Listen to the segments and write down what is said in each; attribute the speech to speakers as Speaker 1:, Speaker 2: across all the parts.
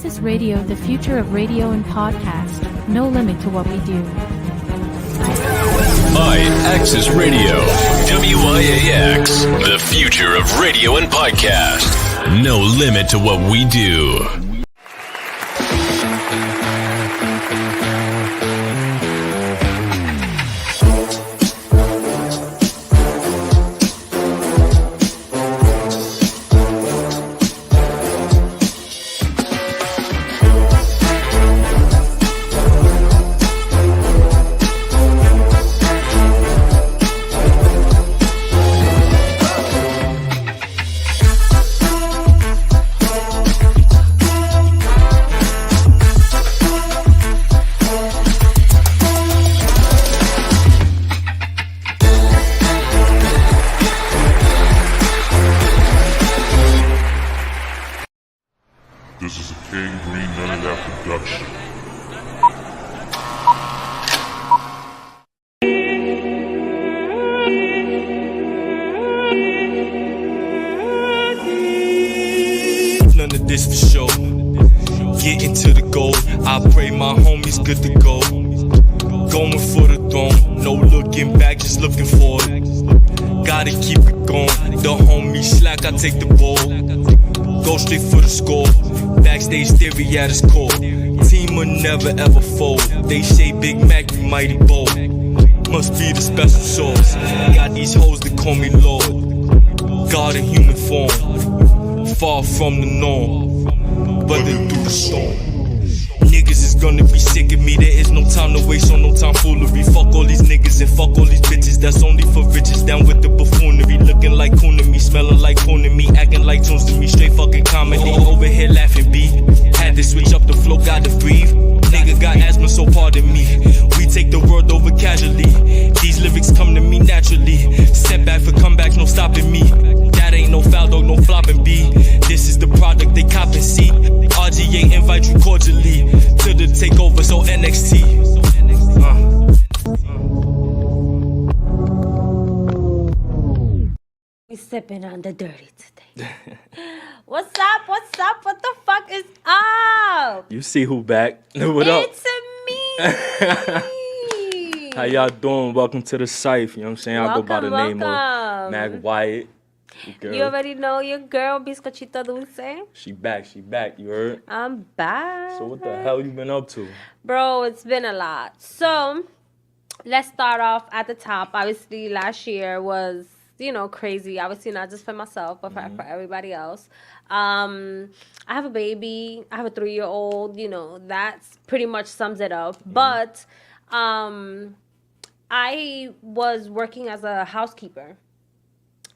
Speaker 1: Access Radio, the future of radio and podcast. No limit to what we do.
Speaker 2: Access Radio, WYAX, the future of radio and podcast. No limit to what we do.
Speaker 3: Take the ball, go straight for the score. Backstage theory at its core. Team will never ever fold. They say Big Mac, you mighty bold. Must be the special sauce. Got these hoes that call me Lord. God in human form, far from the norm, but they through the storm. Niggas is gonna be sick of me. There is no time to waste on no tomfoolery. Fuck all these niggas and fuck all these bitches. That's only for riches. Down with the buffoonery. Looking like coon to me, smelling like coon to me, acting like tunes to me. Straight fucking comedy. Over here laughing B. Had to switch up the flow, gotta breathe. Nigga got asthma, so pardon me. We take the world over casually. These lyrics come to me naturally. Setback for comebacks, no stopping me. That ain't no foul dog, no flopping B. This is the product they cop and see. RGA invite you cordially to the takeover, so NXT.
Speaker 4: We sipping on the dirty today. What's up? What's up? What the fuck is up?
Speaker 3: You see who back? What up?
Speaker 4: It's me.
Speaker 3: How y'all doing? Welcome to the Cyph. You know what I'm saying? I go by the name of MACK WYATT.
Speaker 4: You already know your girl, Bizcochito Dulce.
Speaker 3: She back, you heard?
Speaker 4: I'm back.
Speaker 3: So what the hell you been up to?
Speaker 4: Bro, it's been a lot. So, let's start off at the top. Obviously, last year was, crazy. Obviously, not just for myself, but for everybody else. I have a baby. I have a 3-year-old. That's pretty much sums it up. But I was working as a housekeeper.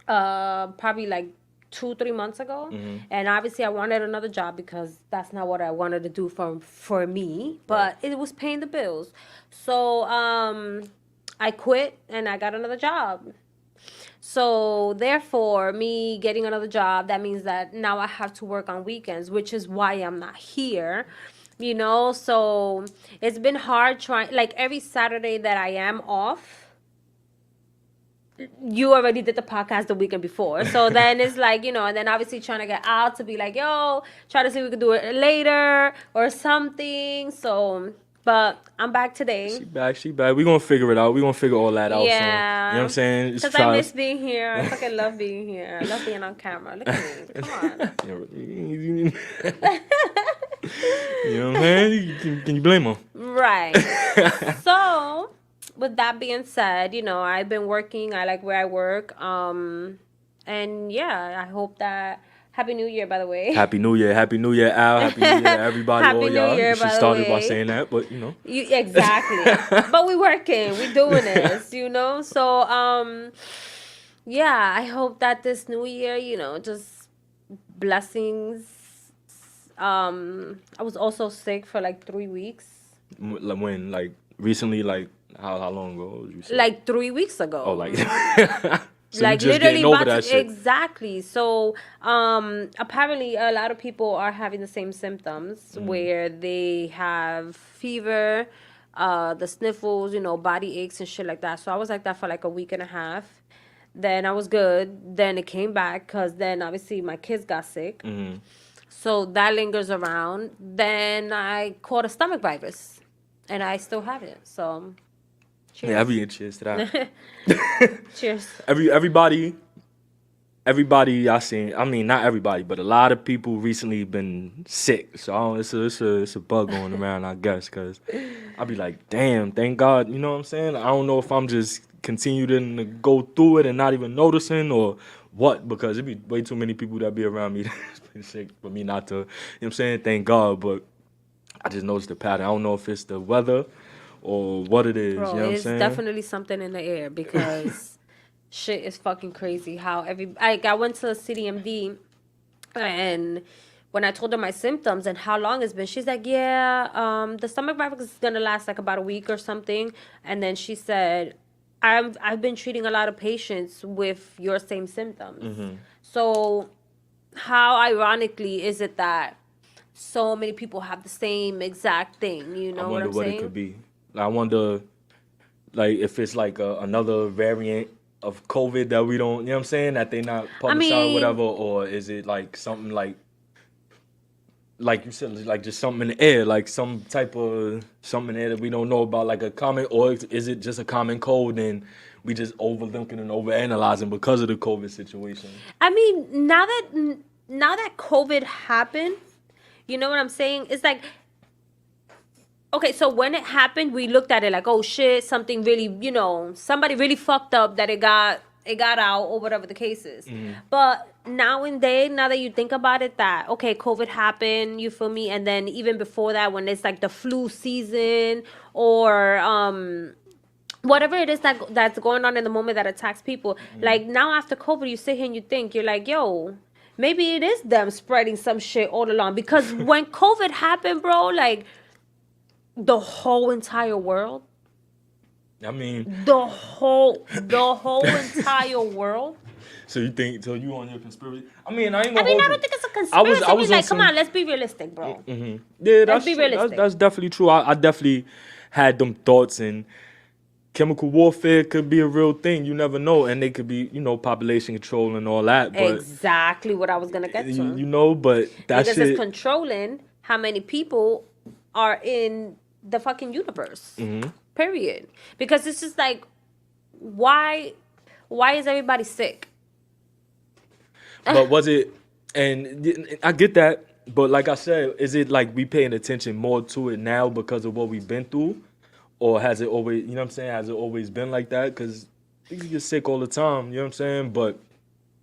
Speaker 4: Probably like 2-3 months ago, and obviously I wanted another job because that's not what I wanted to do for me, but it was paying the bills. So I quit and I got another job. So therefore, me getting another job, that means that now I have to work on weekends, which is why I'm not here. So it's been hard trying, like every Saturday that I am off. You already did the podcast the weekend before. So then it's like, and then obviously trying to get out to be like, try to see if we could do it later or something. So, but I'm back today.
Speaker 3: She back. We're going to figure it out. We're going to figure all that out.
Speaker 4: Yeah.
Speaker 3: So, you know what I'm saying?
Speaker 4: Because I miss being here. I fucking love being here. I love being on camera. Look at me. Come on.
Speaker 3: You know what I'm saying? Can you blame her?
Speaker 4: Right. So... with that being said, I've been working. I like where I work. And yeah, I hope that... Happy New Year, by the way.
Speaker 3: Happy New Year. Happy New Year, Al. Happy New Year to everybody.
Speaker 4: Happy
Speaker 3: all
Speaker 4: New
Speaker 3: y'all.
Speaker 4: Year,
Speaker 3: You should start it by saying that, but
Speaker 4: Exactly. But we working. We doing this, So, yeah, I hope that this new year, just blessings. I was also sick for like 3 weeks.
Speaker 3: When? Like, recently? Like, how long ago was you sick?
Speaker 4: Like 3 weeks ago.
Speaker 3: Oh, like... So
Speaker 4: like
Speaker 3: literally
Speaker 4: over
Speaker 3: that shit.
Speaker 4: Exactly. So apparently a lot of people are having the same symptoms where they have fever, the sniffles, body aches and shit like that. So I was like that for like a week and a half. Then I was good. Then it came back because then obviously my kids got sick. So that lingers around. Then I caught a stomach virus, and I still have it. So, cheers.
Speaker 5: Yeah, cheers to that.
Speaker 4: Cheers.
Speaker 5: Everybody I seen, I mean, not everybody, but a lot of people recently been sick. So it's a bug going around, I guess, because I'll be like, damn, thank God, you know what I'm saying? I don't know if I'm just continuing to go through it and not even noticing or what, because it be way too many people that be around me that's been sick for me not to, you know what I'm saying? Thank God, but I just noticed the pattern. I don't know if it's the weather or what it is,
Speaker 4: Bro,
Speaker 5: you know what I'm
Speaker 4: it's
Speaker 5: saying?
Speaker 4: definitely something in the air because shit is fucking crazy how I went to CDMD and when I told her my symptoms and how long it's been, she's like, yeah, the stomach virus is gonna last like about a week or something. And then she said, I've been treating a lot of patients with your same symptoms.
Speaker 5: Mm-hmm.
Speaker 4: So how ironically is it that so many people have the same exact thing? You know what I'm saying?
Speaker 5: I wonder what it could be. I wonder, like, if it's like another variant of COVID that we don't, you know what I'm saying, that they not publicized or whatever, or is it like something like you said, like just something in the air, like some type of something in the air that we don't know about, like a common, or is it just a common cold and we just overlooking and overanalyzing because of the COVID situation?
Speaker 4: I mean, now that COVID happened, you know what I'm saying? It's like, okay, so when it happened, we looked at it like, oh shit, something really, somebody really fucked up that it got out or whatever the case is.
Speaker 5: Mm-hmm.
Speaker 4: But now that you think about it, that, okay, COVID happened, you feel me? And then even before that, when it's like the flu season or whatever it is that's going on in the moment that attacks people, like now after COVID, you sit here and you think, you're like, yo, maybe it is them spreading some shit all along. Because when COVID happened, bro, like, the whole entire world.
Speaker 5: I mean,
Speaker 4: the whole entire world.
Speaker 5: So you on your conspiracy? I mean,
Speaker 4: I don't think it's a conspiracy. I was like, come on, let's be realistic, bro.
Speaker 5: Mm-hmm. Yeah,
Speaker 4: let's be realistic.
Speaker 5: That's definitely true. I definitely had them thoughts, and chemical warfare could be a real thing. You never know, and they could be, population control and all that. But
Speaker 4: exactly what I was gonna get to.
Speaker 5: But that
Speaker 4: because
Speaker 5: shit,
Speaker 4: it's controlling how many people are in the fucking universe.
Speaker 5: Mm-hmm.
Speaker 4: Period. Because it's just like, why is everybody sick?
Speaker 5: But was it, and I get that, but like I said, is it like we paying attention more to it now because of what we've been through? Or has it always, has it always been like that? Because people get sick all the time, you know what I'm saying? But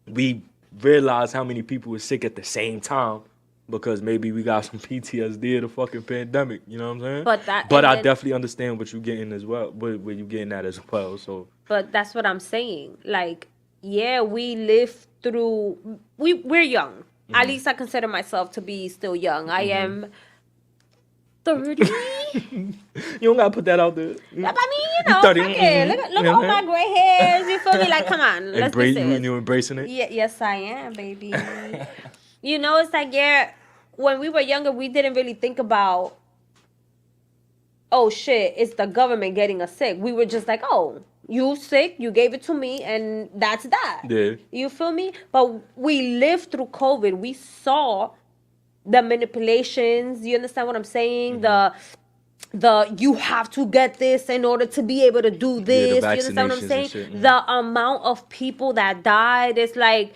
Speaker 5: we realize how many people were sick at the same time because maybe we got some PTSD of the fucking pandemic, you know what I'm saying? But I definitely understand what you're getting as well, where you're getting at as well. So. But
Speaker 4: that's what I'm saying. Like, yeah, we live through, we're young. Mm-hmm. At least I consider myself to be still young. Mm-hmm. I am 30.
Speaker 5: You don't gotta put that out there.
Speaker 4: I mean, fuck it. Look at all my gray hairs. You feel me? Like, come on. Let's be serious.
Speaker 5: You embracing it?
Speaker 4: Yeah, yes, I am, baby. It's like, yeah, when we were younger, we didn't really think about, oh shit, it's the government getting us sick. We were just like, oh, you sick, you gave it to me, and that's that.
Speaker 5: Yeah.
Speaker 4: You feel me? But we lived through COVID. We saw the manipulations. You understand what I'm saying? Mm-hmm. The you have to get this in order to be able to do this.
Speaker 5: Yeah,
Speaker 4: you understand what I'm saying?
Speaker 5: Mm-hmm.
Speaker 4: The amount of people that died, it's like,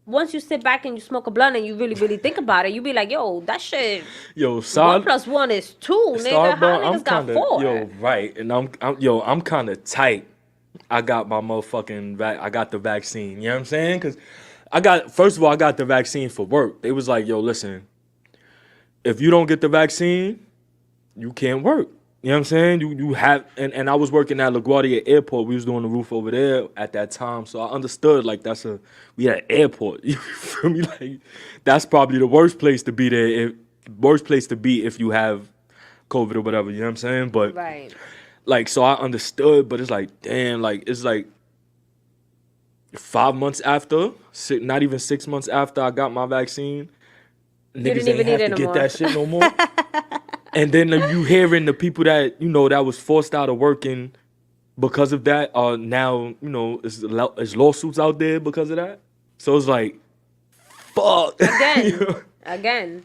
Speaker 4: once you sit back and you smoke a blunt and you really, really think about it, you be like, yo, that shit.
Speaker 5: Yo,
Speaker 4: 1 + 1 is 2, nigga. How niggas got 4?
Speaker 5: Yo, right. And I'm kind of tight. I got my motherfucking I got the vaccine. You know what I'm saying? Because first of all, I got the vaccine for work. They was like, yo, listen, if you don't get the vaccine, you can't work. You know what I'm saying? You have, and I was working at LaGuardia Airport. We was doing the roof over there at that time. So I understood, like, we had an airport. You feel me? Like, that's probably the worst place to be there. Worst place to be if you have COVID or whatever. You know what I'm saying? But,
Speaker 4: right.
Speaker 5: Like, so I understood, but it's like, damn, like, it's like 5 months after, not even 6 months after I got my vaccine, niggas ain't have to get that shit no more. And then you hearing the people that, that was forced out of working because of that are now, is lawsuits out there because of that. So it's like, fuck.
Speaker 4: again,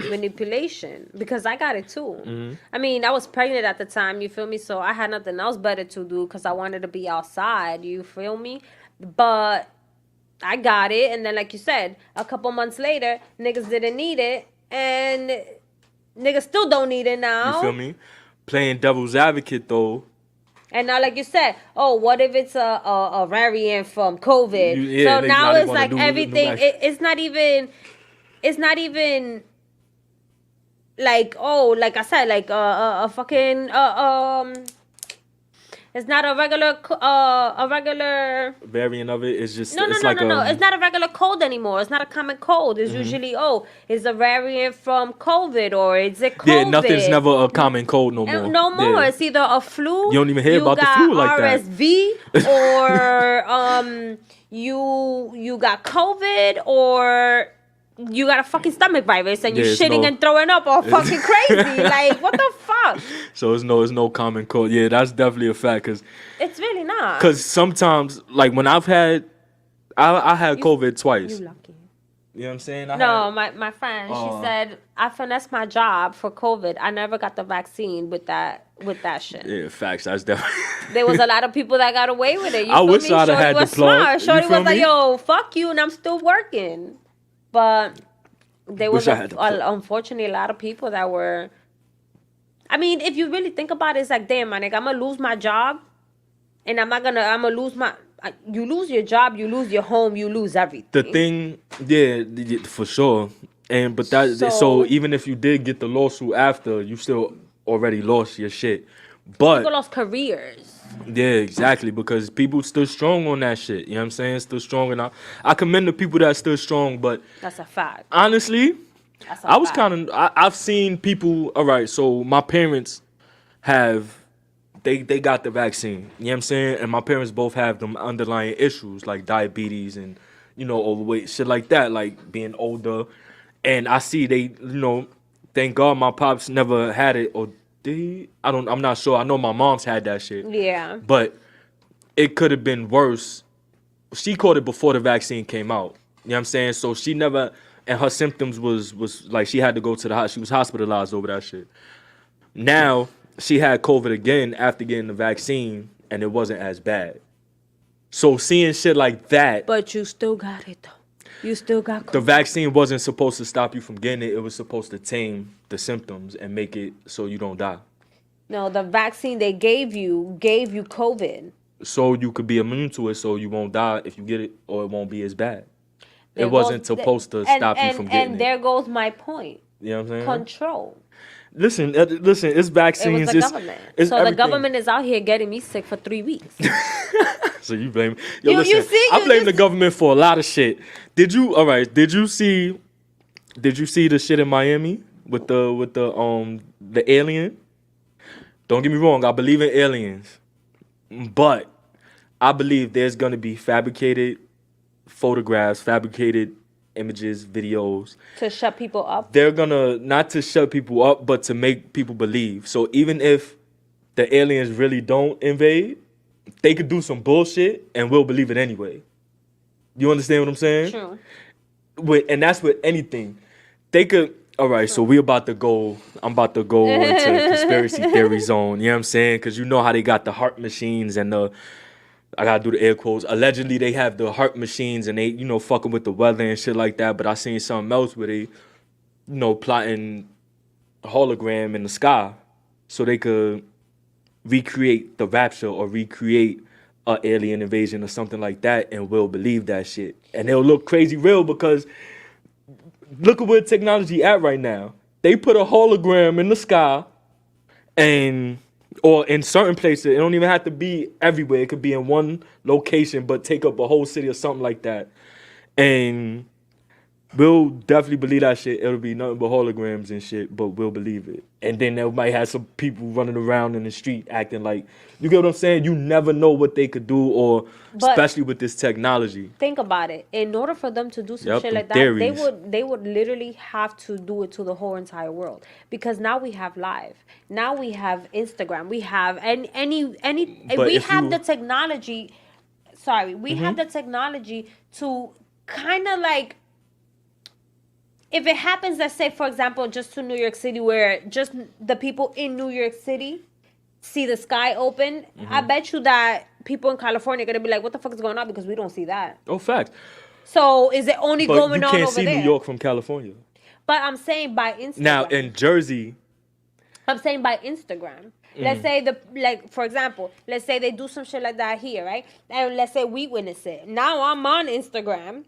Speaker 4: manipulation, because I got it too.
Speaker 5: Mm-hmm.
Speaker 4: I mean, I was pregnant at the time, you feel me? So I had nothing else better to do because I wanted to be outside, you feel me? But I got it, and then like you said, a couple months later, niggas didn't need it, and niggas still don't need it now.
Speaker 5: You feel me? Playing devil's advocate though.
Speaker 4: And now, like you said, oh, what if it's a variant from COVID? So now it's like everything. It's not even like, oh, like I said, like a fucking it's not a regular
Speaker 5: variant of it. It's just
Speaker 4: no. It's not a regular cold anymore. It's not a common cold. It's usually it's a variant from COVID, or it's a COVID.
Speaker 5: Yeah, nothing's never a common cold no more.
Speaker 4: No more.
Speaker 5: Yeah.
Speaker 4: It's either a flu.
Speaker 5: You don't even hear about the flu like that.
Speaker 4: RSV, or you got COVID, or you got a fucking stomach virus and you're shitting and throwing up all fucking crazy. Like, what the fuck?
Speaker 5: So it's no common cold. Yeah, that's definitely a fact. Cause
Speaker 4: it's really not.
Speaker 5: Because sometimes, like when I've had, I had COVID twice.
Speaker 4: You lucky.
Speaker 5: You know what I'm saying?
Speaker 4: My friend, she said, I finessed my job for COVID. I never got the vaccine with that shit.
Speaker 5: Yeah, facts. That's definitely.
Speaker 4: There was a lot of people that got away with it.
Speaker 5: I wish I'd have had the plug.
Speaker 4: Shorty was like, yo, fuck you, and I'm still working. But there was, unfortunately, a lot of people that were... I mean, if you really think about it, it's like, damn, my nigga, I'm going to lose my job. And I'm going to lose my... You lose your job, you lose your home, you lose everything.
Speaker 5: The thing, yeah, for sure. So even if you did get the lawsuit after, you still already lost your shit. But
Speaker 4: people lost careers.
Speaker 5: Yeah, exactly, because people stood strong on that shit. You know what I'm saying? Stood strong, and I commend the people that stood strong. But
Speaker 4: that's a fact.
Speaker 5: Honestly, I've seen people. All right, so my parents have. They got the vaccine. You know what I'm saying? And my parents both have them underlying issues like diabetes and, overweight, shit like that, like being older. And I see thank God my pops never had it, or did he? I'm not sure. I know my mom's had that shit.
Speaker 4: Yeah.
Speaker 5: But it could have been worse. She caught it before the vaccine came out. You know what I'm saying? So she never, and her symptoms was like she had to go to the hospital. She was hospitalized over that shit. Now, she had COVID again after getting the vaccine, and it wasn't as bad. So seeing shit like that.
Speaker 4: But you still got it, though. You still got COVID.
Speaker 5: The vaccine wasn't supposed to stop you from getting it. It was supposed to tame the symptoms and make it so you don't die.
Speaker 4: No, the vaccine they gave you COVID.
Speaker 5: So you could be immune to it, so you won't die if you get it, or it won't be as bad. It wasn't supposed to stop you from getting it.
Speaker 4: And there goes my point.
Speaker 5: You know what I'm saying?
Speaker 4: Control.
Speaker 5: Listen, it's vaccines.
Speaker 4: It was the government. So everything. The government is out here getting me sick for 3 weeks.
Speaker 5: So you blame... I blame the government for a lot of shit. Did you see the shit in Miami with the alien? Don't get me wrong, I believe in aliens. But I believe there's going to be fabricated photographs, fabricated images, videos.
Speaker 4: To shut people up?
Speaker 5: They're going to, not to shut people up, but to make people believe. So even if the aliens really don't invade, they could do some bullshit and we'll believe it anyway. You understand what I'm saying?
Speaker 4: True.
Speaker 5: And that's with anything. They could... All right, so I'm about to go into conspiracy theory zone, you know what I'm saying? Because you know how they got the heart machines and I got to do the air quotes. Allegedly, they have the heart machines and they, fucking with the weather and shit like that. But I seen something else where they, plotting a hologram in the sky so they could recreate the rapture or recreate an alien invasion or something like that, and we'll believe that shit. And it'll look crazy real because... Look at where technology at right now. They put a hologram in the sky, or in certain places. It don't even have to be everywhere. It could be in one location, but take up a whole city or something like that. And we'll definitely believe that shit. It'll be nothing but holograms and shit, but we'll believe it. And then they might have some people running around in the street acting like, you get what I'm saying? You never know what they could do, especially with this technology.
Speaker 4: Think about it. In order for them to do some shit like that, they would literally have to do it to the whole entire world. Because now we have live. Now we have Instagram. We have the technology. Sorry, we have the technology to kind of like if it happens, let's say, for example, just to New York City, where just the people in New York City see the sky open, I bet you that people in California are going to be like, what the fuck is going on? Because we don't see that.
Speaker 5: Oh, fact.
Speaker 4: So is it only
Speaker 5: But
Speaker 4: going
Speaker 5: you
Speaker 4: on
Speaker 5: can't
Speaker 4: over
Speaker 5: see
Speaker 4: there?
Speaker 5: New York from California.
Speaker 4: But I'm saying by Instagram.
Speaker 5: Now, in Jersey...
Speaker 4: I'm saying by Instagram. Let's say for example, let's say they do some shit like that here, right? And let's say we witness it. Now I'm on Instagram.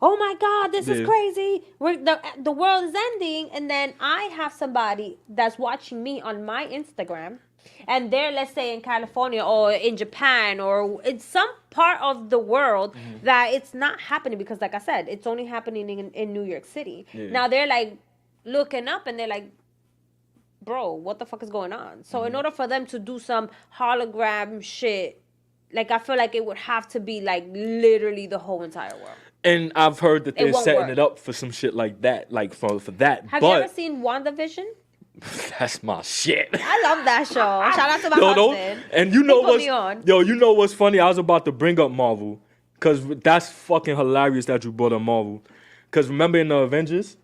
Speaker 4: Oh my God, this is crazy. The world is ending. And then I have somebody that's watching me on my Instagram. And they're, let's say, in California or in Japan or in some part of the world that it's not happening because, like I said, it's only happening in New York City. Yeah. Now they're like looking up and they're like, bro, what the fuck is going on? So in order for them to do some hologram shit, like I feel like it would have to be like literally the whole entire world.
Speaker 5: And I've heard that they're setting
Speaker 4: work.
Speaker 5: it up for some shit like that, like for that.
Speaker 4: Have you ever seen WandaVision?
Speaker 5: That's my shit.
Speaker 4: I love that show. Shout out to my husband.
Speaker 5: And you know
Speaker 4: what's
Speaker 5: you know what's funny? I was about to bring up Marvel because that's fucking hilarious that you brought up Marvel. Because remember in the Avengers?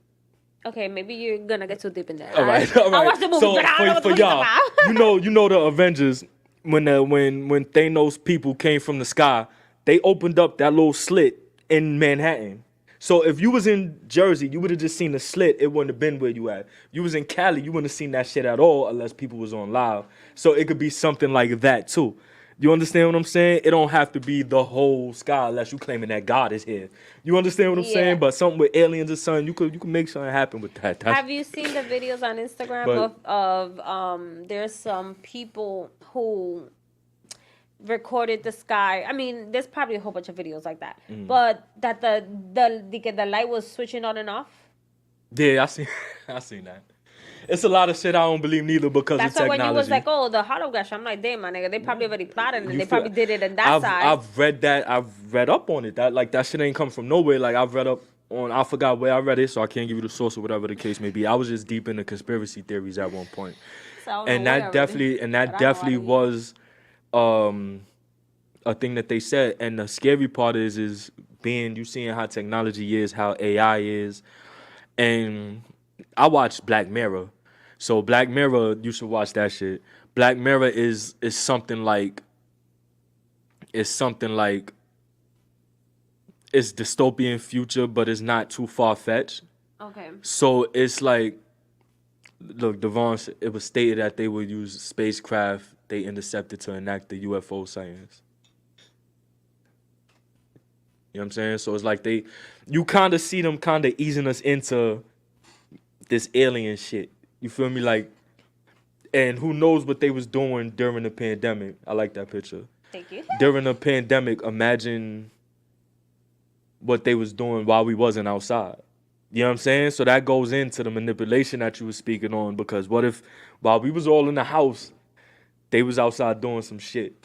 Speaker 4: Okay, maybe you're gonna get too deep in that.
Speaker 5: All right.
Speaker 4: I watched the movie,
Speaker 5: so
Speaker 4: but I don't know what the
Speaker 5: for
Speaker 4: fuck
Speaker 5: y'all, you know the Avengers when Thanos people came from the sky, they opened up that little slit in Manhattan. So if you was in Jersey, you would have just seen the slit. It wouldn't have been where you at. You was in Cali, you wouldn't have seen that shit at all unless people was on live. So it could be something like that too. You understand what I'm saying? It don't have to be the whole sky unless you claiming that God is here. You understand what I'm saying? But something with aliens or something, you could make something happen with that.
Speaker 4: Have you seen the videos on Instagram of there's some people who recorded the sky? I mean, there's probably a whole bunch of videos like that. But that the light was switching on and off.
Speaker 5: Yeah, I seen that. It's a lot of shit I don't believe neither because
Speaker 4: that's
Speaker 5: of technology.
Speaker 4: That's why when you was like, oh, the hologram, I'm like, damn, my nigga, they probably already plotted and they probably did it in that side.
Speaker 5: I've read that. I've read up on it. That shit ain't come from nowhere. Like, I've read up on, I forgot where I read it, so I can't give you the source or whatever the case may be. I was just deep into conspiracy theories at one point. And that definitely was a thing that they said. And the scary part is being, you seeing how technology is, how AI is. And I watched Black Mirror. So Black Mirror, you should watch that shit. Black Mirror is something like it's dystopian future, but it's not too far fetched.
Speaker 4: Okay.
Speaker 5: So it's like, look, Devon, it was stated that they would use spacecraft they intercepted to enact the UFO science. You know what I'm saying? So it's like you kind of see them kind of easing us into this alien shit. You feel me? Like, and who knows what they was doing during the pandemic. I like that picture.
Speaker 4: Thank you.
Speaker 5: During the pandemic, imagine what they was doing while we wasn't outside. You know what I'm saying? So that goes into the manipulation that you was speaking on, because what if while we was all in the house, they was outside doing some shit?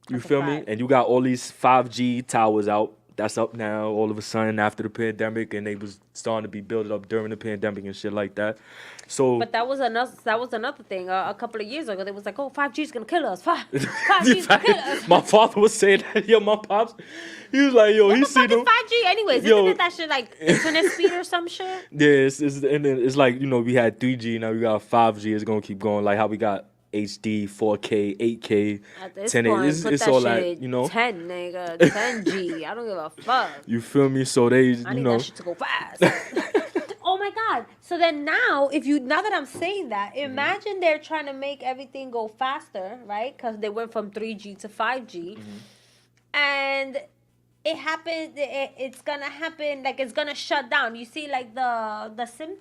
Speaker 5: You feel me? And you got all these 5G towers out. That's up now all of a sudden after the pandemic, and they was starting to be built up during the pandemic and shit like that. So, but
Speaker 4: that was another thing. A couple of years ago, they was like, "Oh, 5G is gonna kill us. 5G's gonna kill us."
Speaker 5: My father was saying that. Yo, my pops, he was like, "Yo,
Speaker 4: what
Speaker 5: he seen them."
Speaker 4: 5G, anyways. Isn't it that shit like internet speed or some shit?
Speaker 5: Yeah, it's like, you know, we had 3G, now we got 5G. It's gonna keep going, like how we got HD, 4K, 8K, 1080. It's all that, you know.
Speaker 4: 10, nigga, 10G. I don't give a fuck.
Speaker 5: You feel me? So they,
Speaker 4: I need that shit to go fast. Oh my God. So then now that I'm saying that, imagine they're trying to make everything go faster, right? Because they went from 3G to 5G. And it happened, it's gonna happen, like it's gonna shut down. You see, like the Simpsons?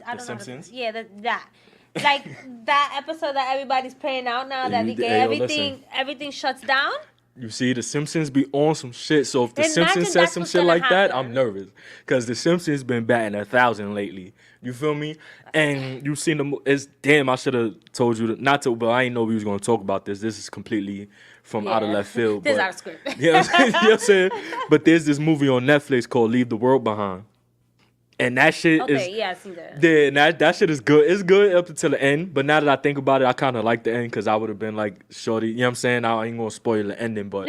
Speaker 4: I don't know.
Speaker 5: Simpsons?
Speaker 4: Yeah, that. Like that episode that everybody's playing out now, that everything shuts down.
Speaker 5: You see, the Simpsons be on some shit. So if the Simpsons said some shit like that, I'm nervous, because the Simpsons been batting 1,000 lately. You feel me? And you seen them. It's damn. I should have told you not to, but I didn't know we was gonna talk about this. This is completely from out of left field.
Speaker 4: This is our script.
Speaker 5: You know what I'm saying? But there's this movie on Netflix called Leave the World Behind. And that shit is...
Speaker 4: Okay, yeah, I see that.
Speaker 5: Yeah, that shit is good. It's good up until the end. But now that I think about it, I kind of like the end, because I would have been like, shorty... You know what I'm saying? I ain't going to spoil the ending, but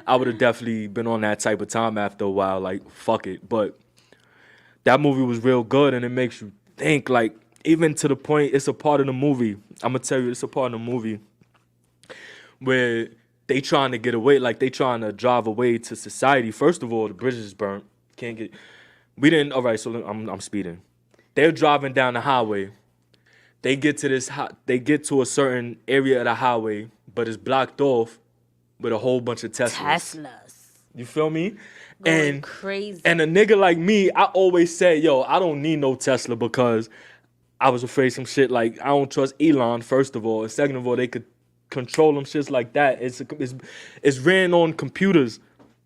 Speaker 5: I would have definitely been on that type of time after a while. Like, fuck it. But that movie was real good, and it makes you think, like, even to the point, it's a part of the movie. I'm gonna tell you, it's a part of the movie where they trying to get away, like they trying to drive away to society. First of all, the bridge is burnt. Can't get. We didn't. All right, so I'm speeding. They're driving down the highway. They get to they get to a certain area of the highway, but it's blocked off with a whole bunch of Teslas. You feel me?
Speaker 4: Going crazy.
Speaker 5: And a nigga like me, I always say, yo, I don't need no Tesla because I was afraid some shit like I don't trust Elon. First of all, and second of all, they could control them shits like that. It's ran on computers.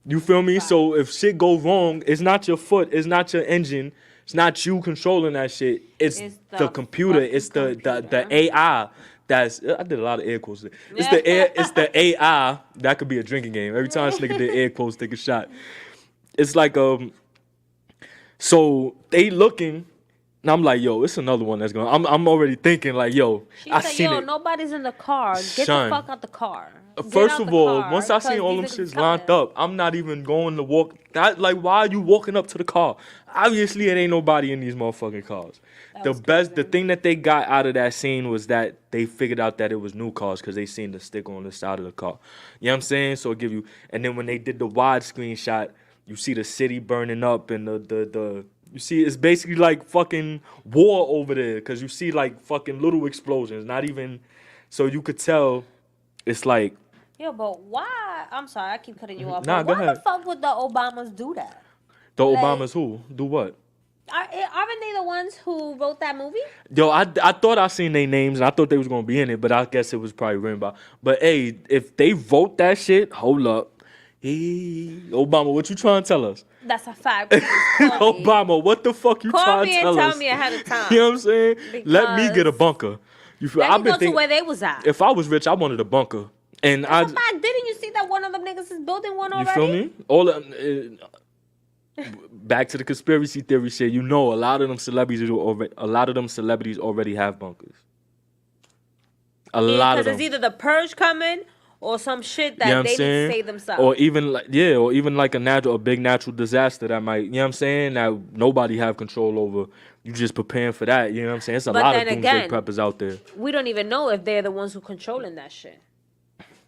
Speaker 5: You feel me? Right. So if shit go wrong, it's not your foot, it's not your engine, it's not you controlling that shit. It's the computer. It's the AI. I did a lot of air quotes. It's the AI. That could be a drinking game. Every time this nigga did air quotes, take a shot. It's like so they looking. And I'm like, yo, it's another one that's going. I'm already thinking like, yo,
Speaker 4: I seen it. Nobody's in the car. Get the fuck out the car.
Speaker 5: First of all, once I seen all them shits lined up, I'm not even going to walk. Like, why are you walking up to the car? Obviously, it ain't nobody in these motherfucking cars. The thing that they got out of that scene was that they figured out that it was new cars because they seen the sticker on the side of the car. You know what I'm saying? So it give you, and then when they did the widescreen shot, you see the city burning up and the you see it's basically like fucking war over there because you see like fucking little explosions, not even, so you could tell it's like.
Speaker 4: Yeah, but why? I'm sorry, I keep cutting you off.
Speaker 5: Nah,
Speaker 4: but
Speaker 5: go
Speaker 4: why the fuck would the Obamas do that?
Speaker 5: The Obamas who? Do what?
Speaker 4: Aren't they the ones who wrote that movie?
Speaker 5: Yo, I thought I seen their names and I thought they was gonna be in it, but I guess it was probably written by. But hey, if they vote that shit, hold up. Hey, Obama, what you trying to tell us?
Speaker 4: That's a fact.
Speaker 5: Obama, what the fuck you trying to tell us?
Speaker 4: Tell me ahead of time.
Speaker 5: You know what I'm saying? Let me get a bunker. You feel?
Speaker 4: Let me go to where they was at.
Speaker 5: If I was rich, I wanted a bunker. And
Speaker 4: that's a fact. Didn't you see that one of them niggas is building one already?
Speaker 5: You feel me? Back to the conspiracy theory shit. You know, a lot of them celebrities already have bunkers. A lot of them.
Speaker 4: Because it's either the purge coming or some shit that they need to save themselves.
Speaker 5: Or even like a big natural disaster that might, you know what I'm saying, that nobody have control over. You just preparing for that, you know what I'm saying? It's a lot of doomsday preppers out there.
Speaker 4: We don't even know if they're the ones who controlling that shit.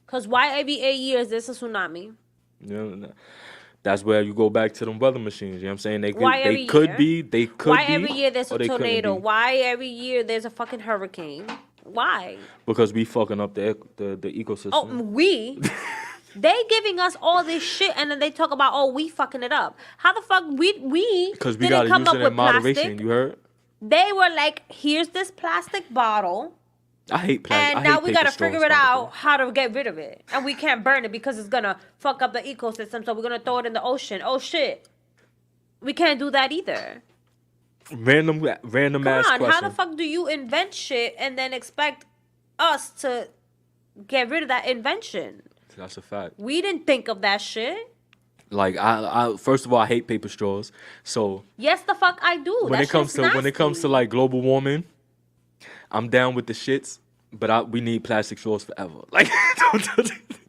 Speaker 4: Because why every 8 years there's a tsunami?
Speaker 5: Yeah, that's where you go back to them weather machines, you know what I'm saying? They
Speaker 4: Why
Speaker 5: could be.
Speaker 4: Why every year there's a tornado? Why every year there's a fucking hurricane? Why?
Speaker 5: Because we fucking up the ecosystem.
Speaker 4: Oh, we? They giving us all this shit and then they talk about, we fucking it up. How the fuck we
Speaker 5: because we gotta use it in moderation, plastic. You heard?
Speaker 4: They were like, here's this plastic bottle.
Speaker 5: I hate plastic.
Speaker 4: And now we gotta figure it out how to get rid of it. And we can't burn it because it's gonna fuck up the ecosystem, so we're gonna throw it in the ocean. Oh shit. We can't do that either.
Speaker 5: Random ass question.
Speaker 4: How the fuck do you invent shit and then expect us to get rid of that invention?
Speaker 5: That's a fact.
Speaker 4: We didn't think of that shit.
Speaker 5: Like I first of all, I hate paper straws. So
Speaker 4: yes, the fuck I do.
Speaker 5: When it comes to like global warming, I'm down with the shits, but we need plastic straws forever. Like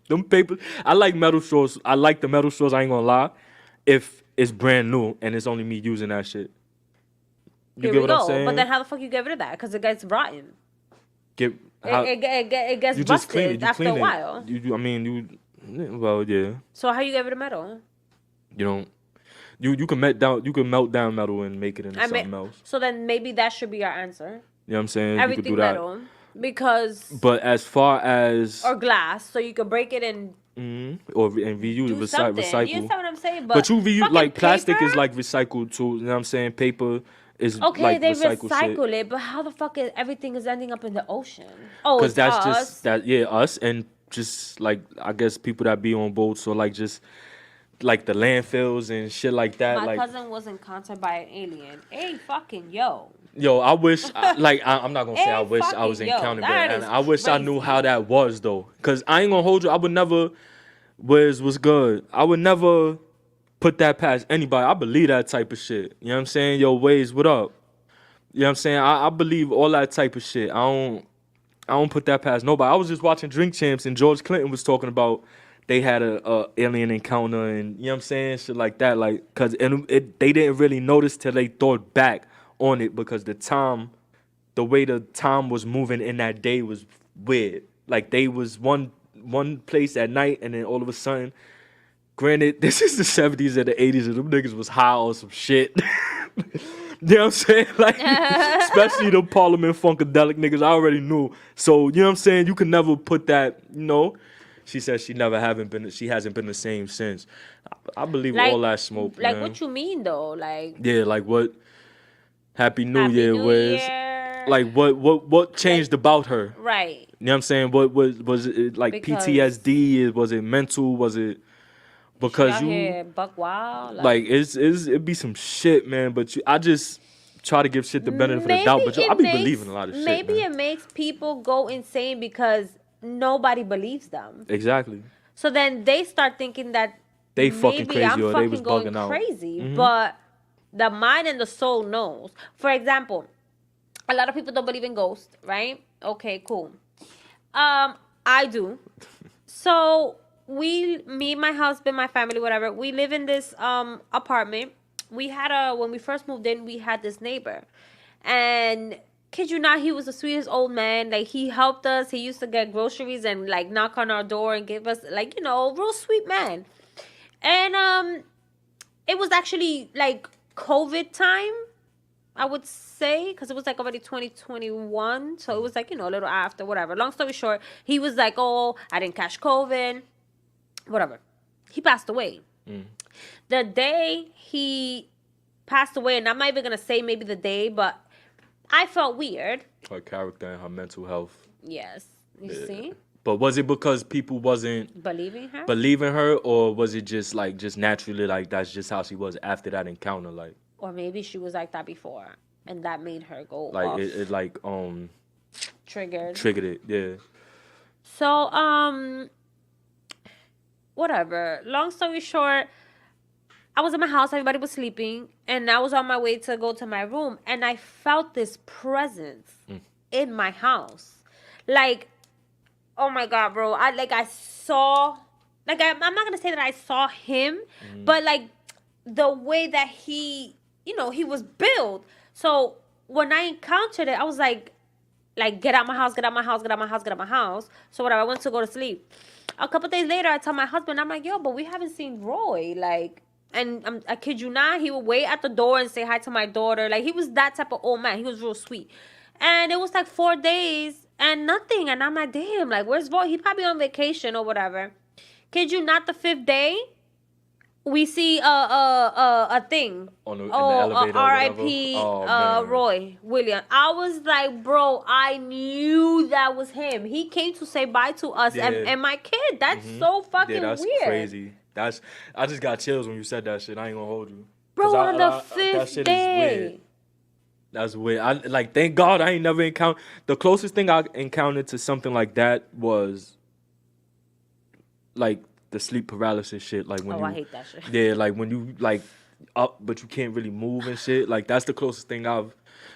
Speaker 5: them paper. I like metal straws. I like the metal straws. I ain't gonna lie. If it's brand new and it's only me using that shit.
Speaker 4: Here we go. But then how the fuck you get rid of that? Because it gets rotten. It gets busted after a while.
Speaker 5: Well, yeah.
Speaker 4: So how you get rid of metal?
Speaker 5: You don't. You can melt down metal and make it into something else.
Speaker 4: So then maybe that should be our answer.
Speaker 5: You know what I'm saying?
Speaker 4: Everything
Speaker 5: you could do
Speaker 4: metal.
Speaker 5: That.
Speaker 4: Because.
Speaker 5: But as far as.
Speaker 4: Or glass, so you can break it and.
Speaker 5: Or reuse, recycle.
Speaker 4: You understand what I'm saying?
Speaker 5: But you reuse, like plastic is like recycled too. You know what I'm saying? Paper is like
Speaker 4: they
Speaker 5: recycle
Speaker 4: it, but how the fuck is everything is ending up in the ocean? Oh,
Speaker 5: because that's us. Just that. Yeah, us and just like I guess people that be on boats or like just like the landfills and shit like that.
Speaker 4: My cousin was in contact by an alien. Hey, fucking yo.
Speaker 5: Yo, I wish, I'm not gonna say I wish I was encountered that. And I wish I knew how that was, though. Because I ain't gonna hold you. I would never, what's good? I would never put that past anybody. I believe that type of shit. You know what I'm saying? Yo, Waze, what up? You know what I'm saying? I believe all that type of shit. I don't put that past nobody. I was just watching Drink Champs and George Clinton was talking about they had a alien encounter and you know what I'm saying, shit like that, like because they didn't really notice till they thought back on it because the way the time was moving in that day was weird. Like they was one place at night and then all of a sudden, granted, this is the 70s and the 80s and them niggas was high on some shit. You know what I'm saying? Like, especially the Parliament Funkadelic niggas, I already knew. So, you know what I'm saying? You can never put that, you know. She said she hasn't been the same since. I believe
Speaker 4: Like,
Speaker 5: all that smoke,
Speaker 4: Like,
Speaker 5: man.
Speaker 4: what you mean, though? Like,
Speaker 5: Yeah, like what Happy New
Speaker 4: Happy
Speaker 5: Year
Speaker 4: New
Speaker 5: was.
Speaker 4: Year.
Speaker 5: Like, what changed about her?
Speaker 4: Right.
Speaker 5: You know what I'm saying? What was it like
Speaker 4: Because
Speaker 5: PTSD? Was it mental? Was it because
Speaker 4: out
Speaker 5: you
Speaker 4: here buck wild?
Speaker 5: like it be some shit, man. But I just try to give shit the benefit of the doubt. But I be believing a lot of shit.
Speaker 4: Maybe
Speaker 5: man.
Speaker 4: it makes people go insane because nobody believes them.
Speaker 5: Exactly.
Speaker 4: So then they start thinking that
Speaker 5: They fucking
Speaker 4: maybe
Speaker 5: crazy
Speaker 4: I'm
Speaker 5: or they was
Speaker 4: fucking going
Speaker 5: bugging out.
Speaker 4: crazy.
Speaker 5: Mhm.
Speaker 4: But the mind and the soul knows. For example, a lot of people don't believe in ghosts, right? Okay, cool. I do. So me, my husband, my family, whatever, we live in this apartment. We had when we first moved in, we had this neighbor. And kid you not, he was the sweetest old man. Like, he helped us. He used to get groceries and like knock on our door and give us, like, you know, real sweet man. And it was actually like COVID time, I would say, because it was like already 2021. So it was like, you know, a little after, whatever. Long story short, he was like, oh, I didn't catch COVID, whatever. He passed away. The day he passed away, and I'm not even going to say maybe the day, but I felt weird.
Speaker 5: Her character and her mental health.
Speaker 4: Yes. You see?
Speaker 5: But was it because people wasn't
Speaker 4: Believing
Speaker 5: her, or was it just naturally like that's just how she was after that encounter, like?
Speaker 4: Or maybe she was like that before, and that made her go
Speaker 5: Like
Speaker 4: off.
Speaker 5: it like
Speaker 4: Triggered
Speaker 5: it, yeah.
Speaker 4: So whatever. Long story short, I was in my house, everybody was sleeping, and I was on my way to go to my room, and I felt this presence in my house. Like, oh my God, bro. I saw, like, I'm not going to say that I saw him, but like the way that he, you know, he was built. So when I encountered it, I was like, get out my house, get out my house, get out my house, get out my house. So whatever, I went to go to sleep. A couple days later, I tell my husband, I'm like, yo, but we haven't seen Roy. Like, and I kid you not, he would wait at the door and say hi to my daughter. Like, he was that type of old man. He was real sweet. And it was like 4 days and nothing. And I'm like, damn, like, where's Roy? He probably on vacation or whatever. Kid you not, the 5th day, we see a thing.
Speaker 5: In the elevator
Speaker 4: R.I.P.
Speaker 5: Oh,
Speaker 4: Roy William. I was like, bro, I knew that was him. He came to say bye to us and my kid. That's so fucking
Speaker 5: that's
Speaker 4: weird.
Speaker 5: crazy. I just got chills when you said that shit. I ain't gonna hold you.
Speaker 4: Bro, on the
Speaker 5: that
Speaker 4: 5th
Speaker 5: shit
Speaker 4: day.
Speaker 5: is weird. That's weird. Thank God I ain't never encountered. The closest thing I encountered to something like that was like the sleep paralysis shit. Like when
Speaker 4: I hate that shit.
Speaker 5: Yeah, like when you like up but you can't really move and shit. Like that's the closest thing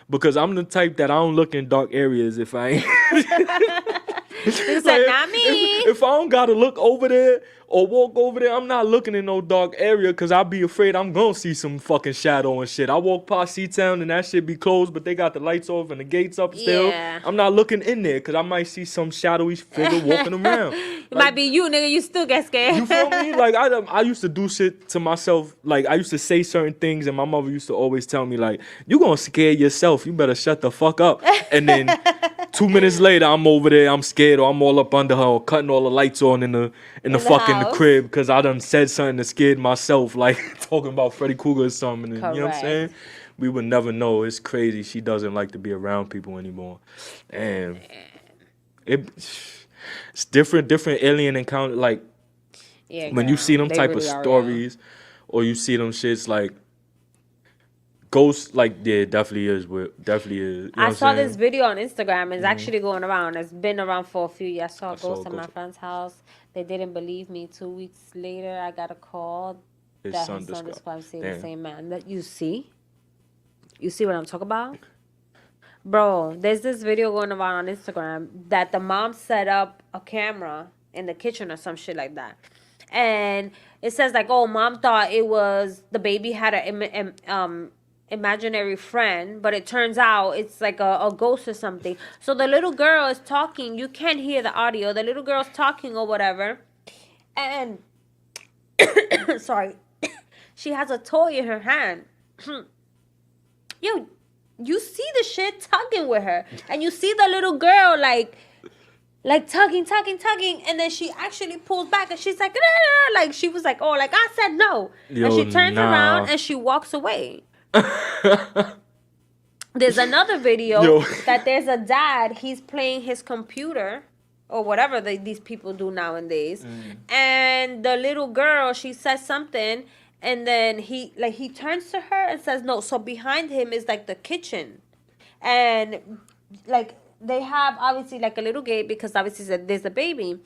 Speaker 5: because I'm the type that I don't look in dark areas if I ain't.
Speaker 4: You said, not me.
Speaker 5: If I don't gotta look over there or walk over there, I'm not looking in no dark area because I'll be afraid I'm gonna see some fucking shadow and shit. I walk past C-Town and that shit be closed, but they got the lights off and the gates up still.
Speaker 4: Yeah.
Speaker 5: I'm not looking in there because I might see some shadowy figure walking around.
Speaker 4: It might be you, nigga. You still get scared.
Speaker 5: You feel me? Like I used to do shit to myself. Like I used to say certain things, and my mother used to always tell me like, "You gonna scare yourself? You better shut the fuck up." And then 2 minutes later, I'm over there, I'm scared, or I'm all up under her, or cutting all the lights on in the fucking
Speaker 4: house.
Speaker 5: crib because I done said something that scared myself, like talking about Freddy Krueger or something. And, you know what I'm saying? We would never know. It's crazy. She doesn't like to be around people anymore, and it's different alien encounter. Like when you see them type of stories, or you see them shits like. Ghosts, like, yeah, definitely is. Definitely is. You know
Speaker 4: I saw
Speaker 5: what I'm
Speaker 4: this video on Instagram. It's actually going around. It's been around for a few years. I saw a ghost at my friend's house. They didn't believe me. 2 weeks later, I got a call
Speaker 5: His
Speaker 4: that
Speaker 5: son
Speaker 4: his son
Speaker 5: described.
Speaker 4: described seeing the same man. That you see? You see what I'm talking about? Bro, there's this video going around on Instagram that the mom set up a camera in the kitchen or some shit like that. And it says like, oh, mom thought it was the baby had a imaginary friend, but it turns out it's like a ghost or something. So the little girl is talking. You can't hear the audio. The little girl's talking or whatever. And, sorry, she has a toy in her hand. Yo, you see the shit tugging with her. And you see the little girl like tugging, and then she actually pulls back and she's like, like she was like, oh, like I said no.
Speaker 5: Yo,
Speaker 4: and she turns
Speaker 5: nah.
Speaker 4: around and she walks away. There's another video that there's a dad, he's playing his computer or whatever these people do nowadays. And the little girl, she says something, and then he turns to her and says no. So behind him is like the kitchen. And like they have obviously like a little gate because obviously there's a baby.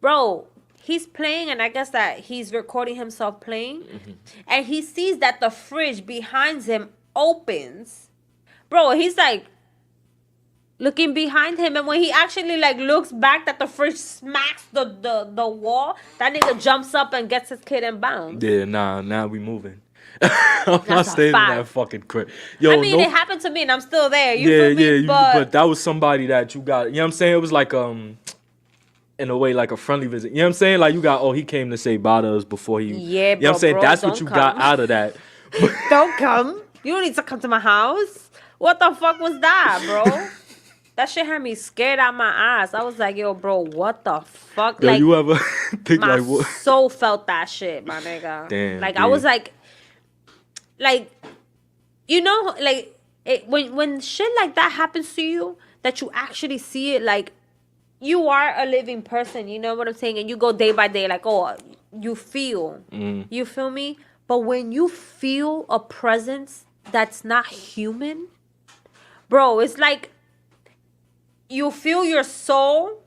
Speaker 4: Bro, he's playing, and I guess that he's recording himself playing. And he sees that the fridge behind him opens. Bro, he's like looking behind him, and when he actually like looks back that the fridge smacks the wall, that nigga jumps up and gets his kid and bounds.
Speaker 5: Yeah, now we moving. I'm not staying in that fucking crib. Yo,
Speaker 4: I mean, it happened to me and I'm still there. You feel me?
Speaker 5: But that was somebody that you got, you know what I'm saying? It was like, in a way, like a friendly visit. You know what I'm saying? Like, you got, he came to say bye to us before he,
Speaker 4: yeah,
Speaker 5: you know what I'm saying?
Speaker 4: bro,
Speaker 5: That's what you got out of that.
Speaker 4: Don't come. You don't need to come to my house. What the fuck was that, bro? That shit had me scared out my ass. I was like, yo, bro, what the fuck?
Speaker 5: Yo,
Speaker 4: like,
Speaker 5: you ever think
Speaker 4: my
Speaker 5: like what?
Speaker 4: soul felt that shit, my nigga.
Speaker 5: Damn.
Speaker 4: Like,
Speaker 5: dude.
Speaker 4: I was like, you know, like, when shit like that happens to you, that you actually see it, like, you are a living person, you know what I'm saying? And you go day by day, like, oh, you feel. You feel me? But when you feel a presence that's not human, bro, it's like you feel your soul,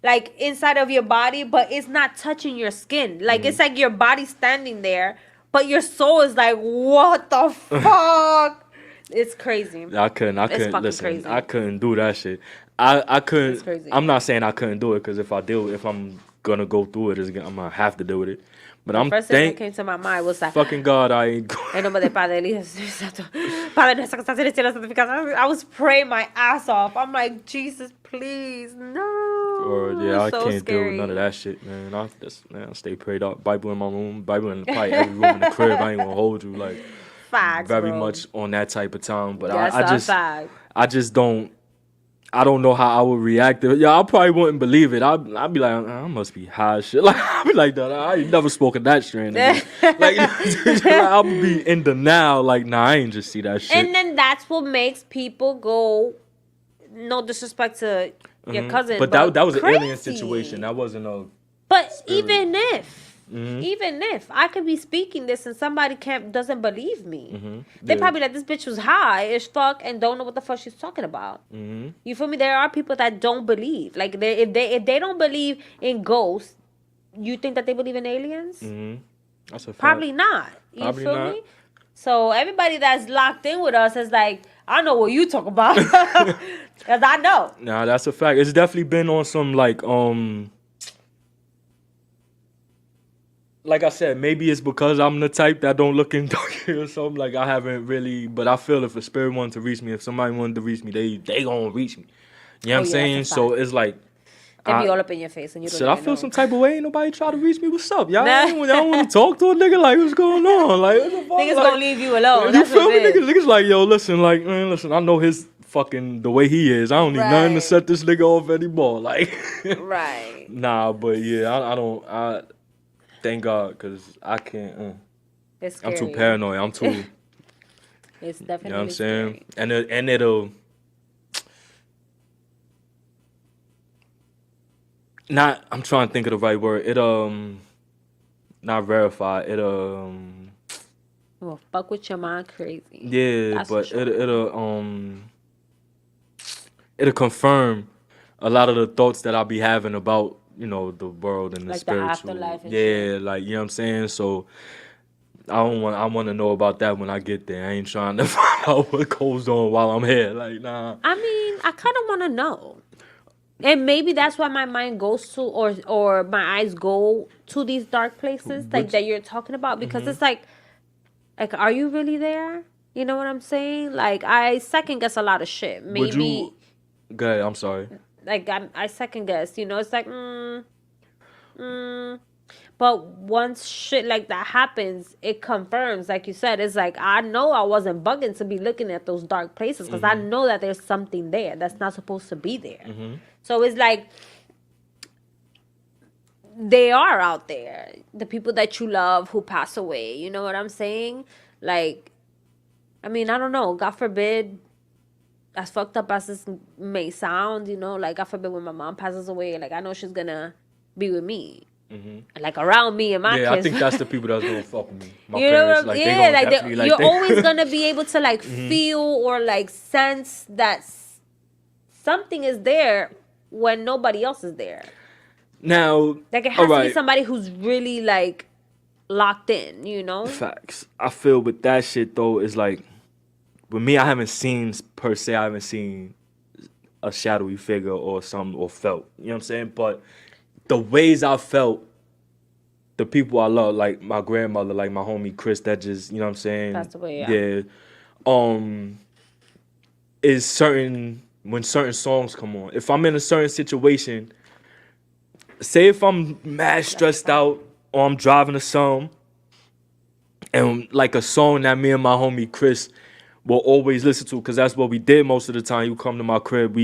Speaker 4: like, inside of your body, but it's not touching your skin. Like, it's like your body standing there, but your soul is like, what the fuck? It's crazy.
Speaker 5: I couldn't listen.
Speaker 4: Crazy.
Speaker 5: I couldn't do that shit. I couldn't.
Speaker 4: It's crazy.
Speaker 5: I'm not saying I couldn't do it because if I'm gonna go through it, I'm gonna have to deal with it. But I'm
Speaker 4: first thing that came to my mind was like,
Speaker 5: fucking God, I ain't going.
Speaker 4: En nombre del Padre, del Hijo, Santo. Padre nuestro que estás en el cielo, santificado. I was praying my ass off. I'm like, Jesus, please, no.
Speaker 5: Or I
Speaker 4: so
Speaker 5: can't deal with none of that shit, man. I stay prayed up. Bible in my room, Bible in probably every room in the crib. I ain't gonna hold you like
Speaker 4: facts,
Speaker 5: very
Speaker 4: bro.
Speaker 5: much on that type of time. But
Speaker 4: Yes,
Speaker 5: I just don't. I don't know how I would react to it. Yeah, I probably wouldn't believe it. I'd be like, I must be high as shit. Like, I'd be like, I ain't never spoken that strand. Like, I'll be in the now. Like, nah, I ain't just see that shit.
Speaker 4: And then that's what makes people go, no disrespect to your cousin,
Speaker 5: but that was
Speaker 4: crazy.
Speaker 5: an alien situation. That wasn't a.
Speaker 4: But
Speaker 5: spirit.
Speaker 4: even if I could be speaking this and somebody doesn't believe me, they probably like, this bitch was high as fuck and don't know what the fuck she's talking about. You feel me? There are people that don't believe. Like, if they don't believe in ghosts, you think that they believe in aliens?
Speaker 5: That's a fact.
Speaker 4: Probably not. You
Speaker 5: Probably
Speaker 4: feel
Speaker 5: not.
Speaker 4: me? So everybody that's locked in with us is like, I know what you talk about, because I know.
Speaker 5: Nah, that's a fact. It's definitely been on some like I said, maybe it's because I'm the type that don't look in dark or something. Like, I haven't really, but I feel if a spirit wanted to reach me, if somebody wanted to reach me, they gonna reach me. You know what I'm saying? So it's like,
Speaker 4: they be all up in your face and you don't
Speaker 5: should I
Speaker 4: even
Speaker 5: feel
Speaker 4: know.
Speaker 5: some type of way? Ain't nobody try to reach me. What's up? Y'all don't want to talk to a nigga? Like, what's going on? Like, what the fuck?
Speaker 4: Niggas
Speaker 5: like,
Speaker 4: gonna leave you alone.
Speaker 5: You
Speaker 4: That's
Speaker 5: feel
Speaker 4: what
Speaker 5: me?
Speaker 4: it is.
Speaker 5: Niggas like, yo, listen, like, man, listen, I know his fucking, the way he is. I don't need nothing to
Speaker 4: Right.
Speaker 5: set this nigga off anymore. Like,
Speaker 4: Right.
Speaker 5: nah, but yeah, I thank God, because I can't,
Speaker 4: It's
Speaker 5: I'm
Speaker 4: scary.
Speaker 5: too paranoid. I'm too,
Speaker 4: It's definitely
Speaker 5: you know what I'm saying?
Speaker 4: scary.
Speaker 5: And it'll, not, I'm trying to think of the right word. Not verify.
Speaker 4: Well, fuck with your mind crazy.
Speaker 5: Yeah,
Speaker 4: That's
Speaker 5: but
Speaker 4: for sure.
Speaker 5: it'll confirm a lot of the thoughts that I'll be having about, you know, the world and the
Speaker 4: Like the
Speaker 5: spiritual.
Speaker 4: afterlife and
Speaker 5: yeah,
Speaker 4: shit.
Speaker 5: like, you know what I'm saying? So I want to know about that when I get there. I ain't trying to find out what goes on while I'm here. Like, nah.
Speaker 4: I mean, I kind of want to know. And maybe that's why my mind goes to, or my eyes go to these dark places like that you're talking about, because it's like, are you really there? You know what I'm saying? Like, I second guess a lot of shit. Maybe.
Speaker 5: Would you? Go ahead. I'm sorry.
Speaker 4: Like, I second guess. You know, it's like, But once shit like that happens, it confirms, like you said, it's like, I know I wasn't bugging to be looking at those dark places, because I know that there's something there that's not supposed to be there. So it's like, they are out there. The people that you love who pass away. You know what I'm saying? Like, I mean, I don't know. God forbid, as fucked up as this may sound, you know, like, God forbid when my mom passes away, like, I know she's gonna be with me. Like, around me and my kids.
Speaker 5: I think that's the people that's gonna fuck with me. My
Speaker 4: you know
Speaker 5: parents,
Speaker 4: what
Speaker 5: like,
Speaker 4: yeah, like,
Speaker 5: definitely,
Speaker 4: you're always gonna be able to, like, feel or, like, sense that something is there when nobody else is there.
Speaker 5: Now,
Speaker 4: Like, it has to be somebody who's really, like, locked in, you know?
Speaker 5: Facts. I feel with that shit, though, is like, with me, I haven't seen a shadowy figure or something, or felt, you know what I'm saying? But the ways I felt, the people I love, like my grandmother, like my homie Chris, that just, you know what I'm saying?
Speaker 4: Passed away, yeah.
Speaker 5: Is certain, when certain songs come on. If I'm in a certain situation, say if I'm mad stressed out, or I'm driving to some, and like a song that me and my homie Chris will always listen to, because that's what we did most of the time. You come to my crib,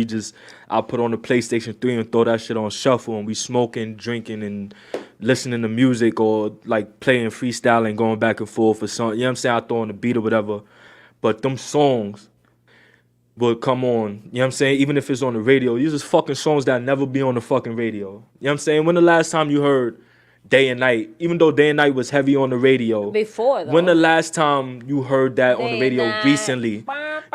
Speaker 5: I put on the PlayStation 3 and throw that shit on shuffle, and we smoking, drinking, and listening to music, or like playing freestyle and going back and forth or something. You know what I'm saying? I throw on the beat or whatever. But them songs would come on, you know what I'm saying? Even if it's on the radio, these are fucking songs that never be on the fucking radio. You know what I'm saying? When the last time you heard Day and Night, even though Day and Night was heavy on the radio.
Speaker 4: Before, though.
Speaker 5: When the last time you heard that on the radio recently?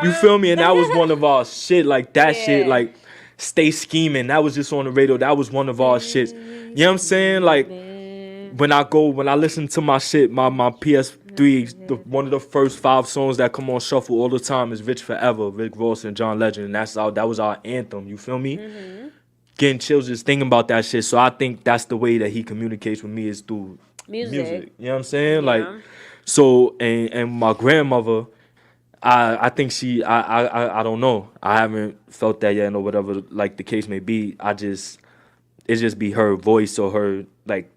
Speaker 5: You feel me? And that was one of our shit, like that shit, like Stay Scheming. That was just on the radio. That was one of our shits. You know what I'm saying? Like, when I listen to my shit, my PS3, one of the first 5 songs that come on shuffle all the time is Rich Forever, Rick Ross and John Legend. And that was our anthem. You feel me? Getting chills just thinking about that shit. So I think that's the way that he communicates with me, is through music. You know what I'm saying? Yeah. Like, so, and my grandmother, I think I don't know. I haven't felt that yet, or whatever, like the case may be. It just be her voice, or her, like,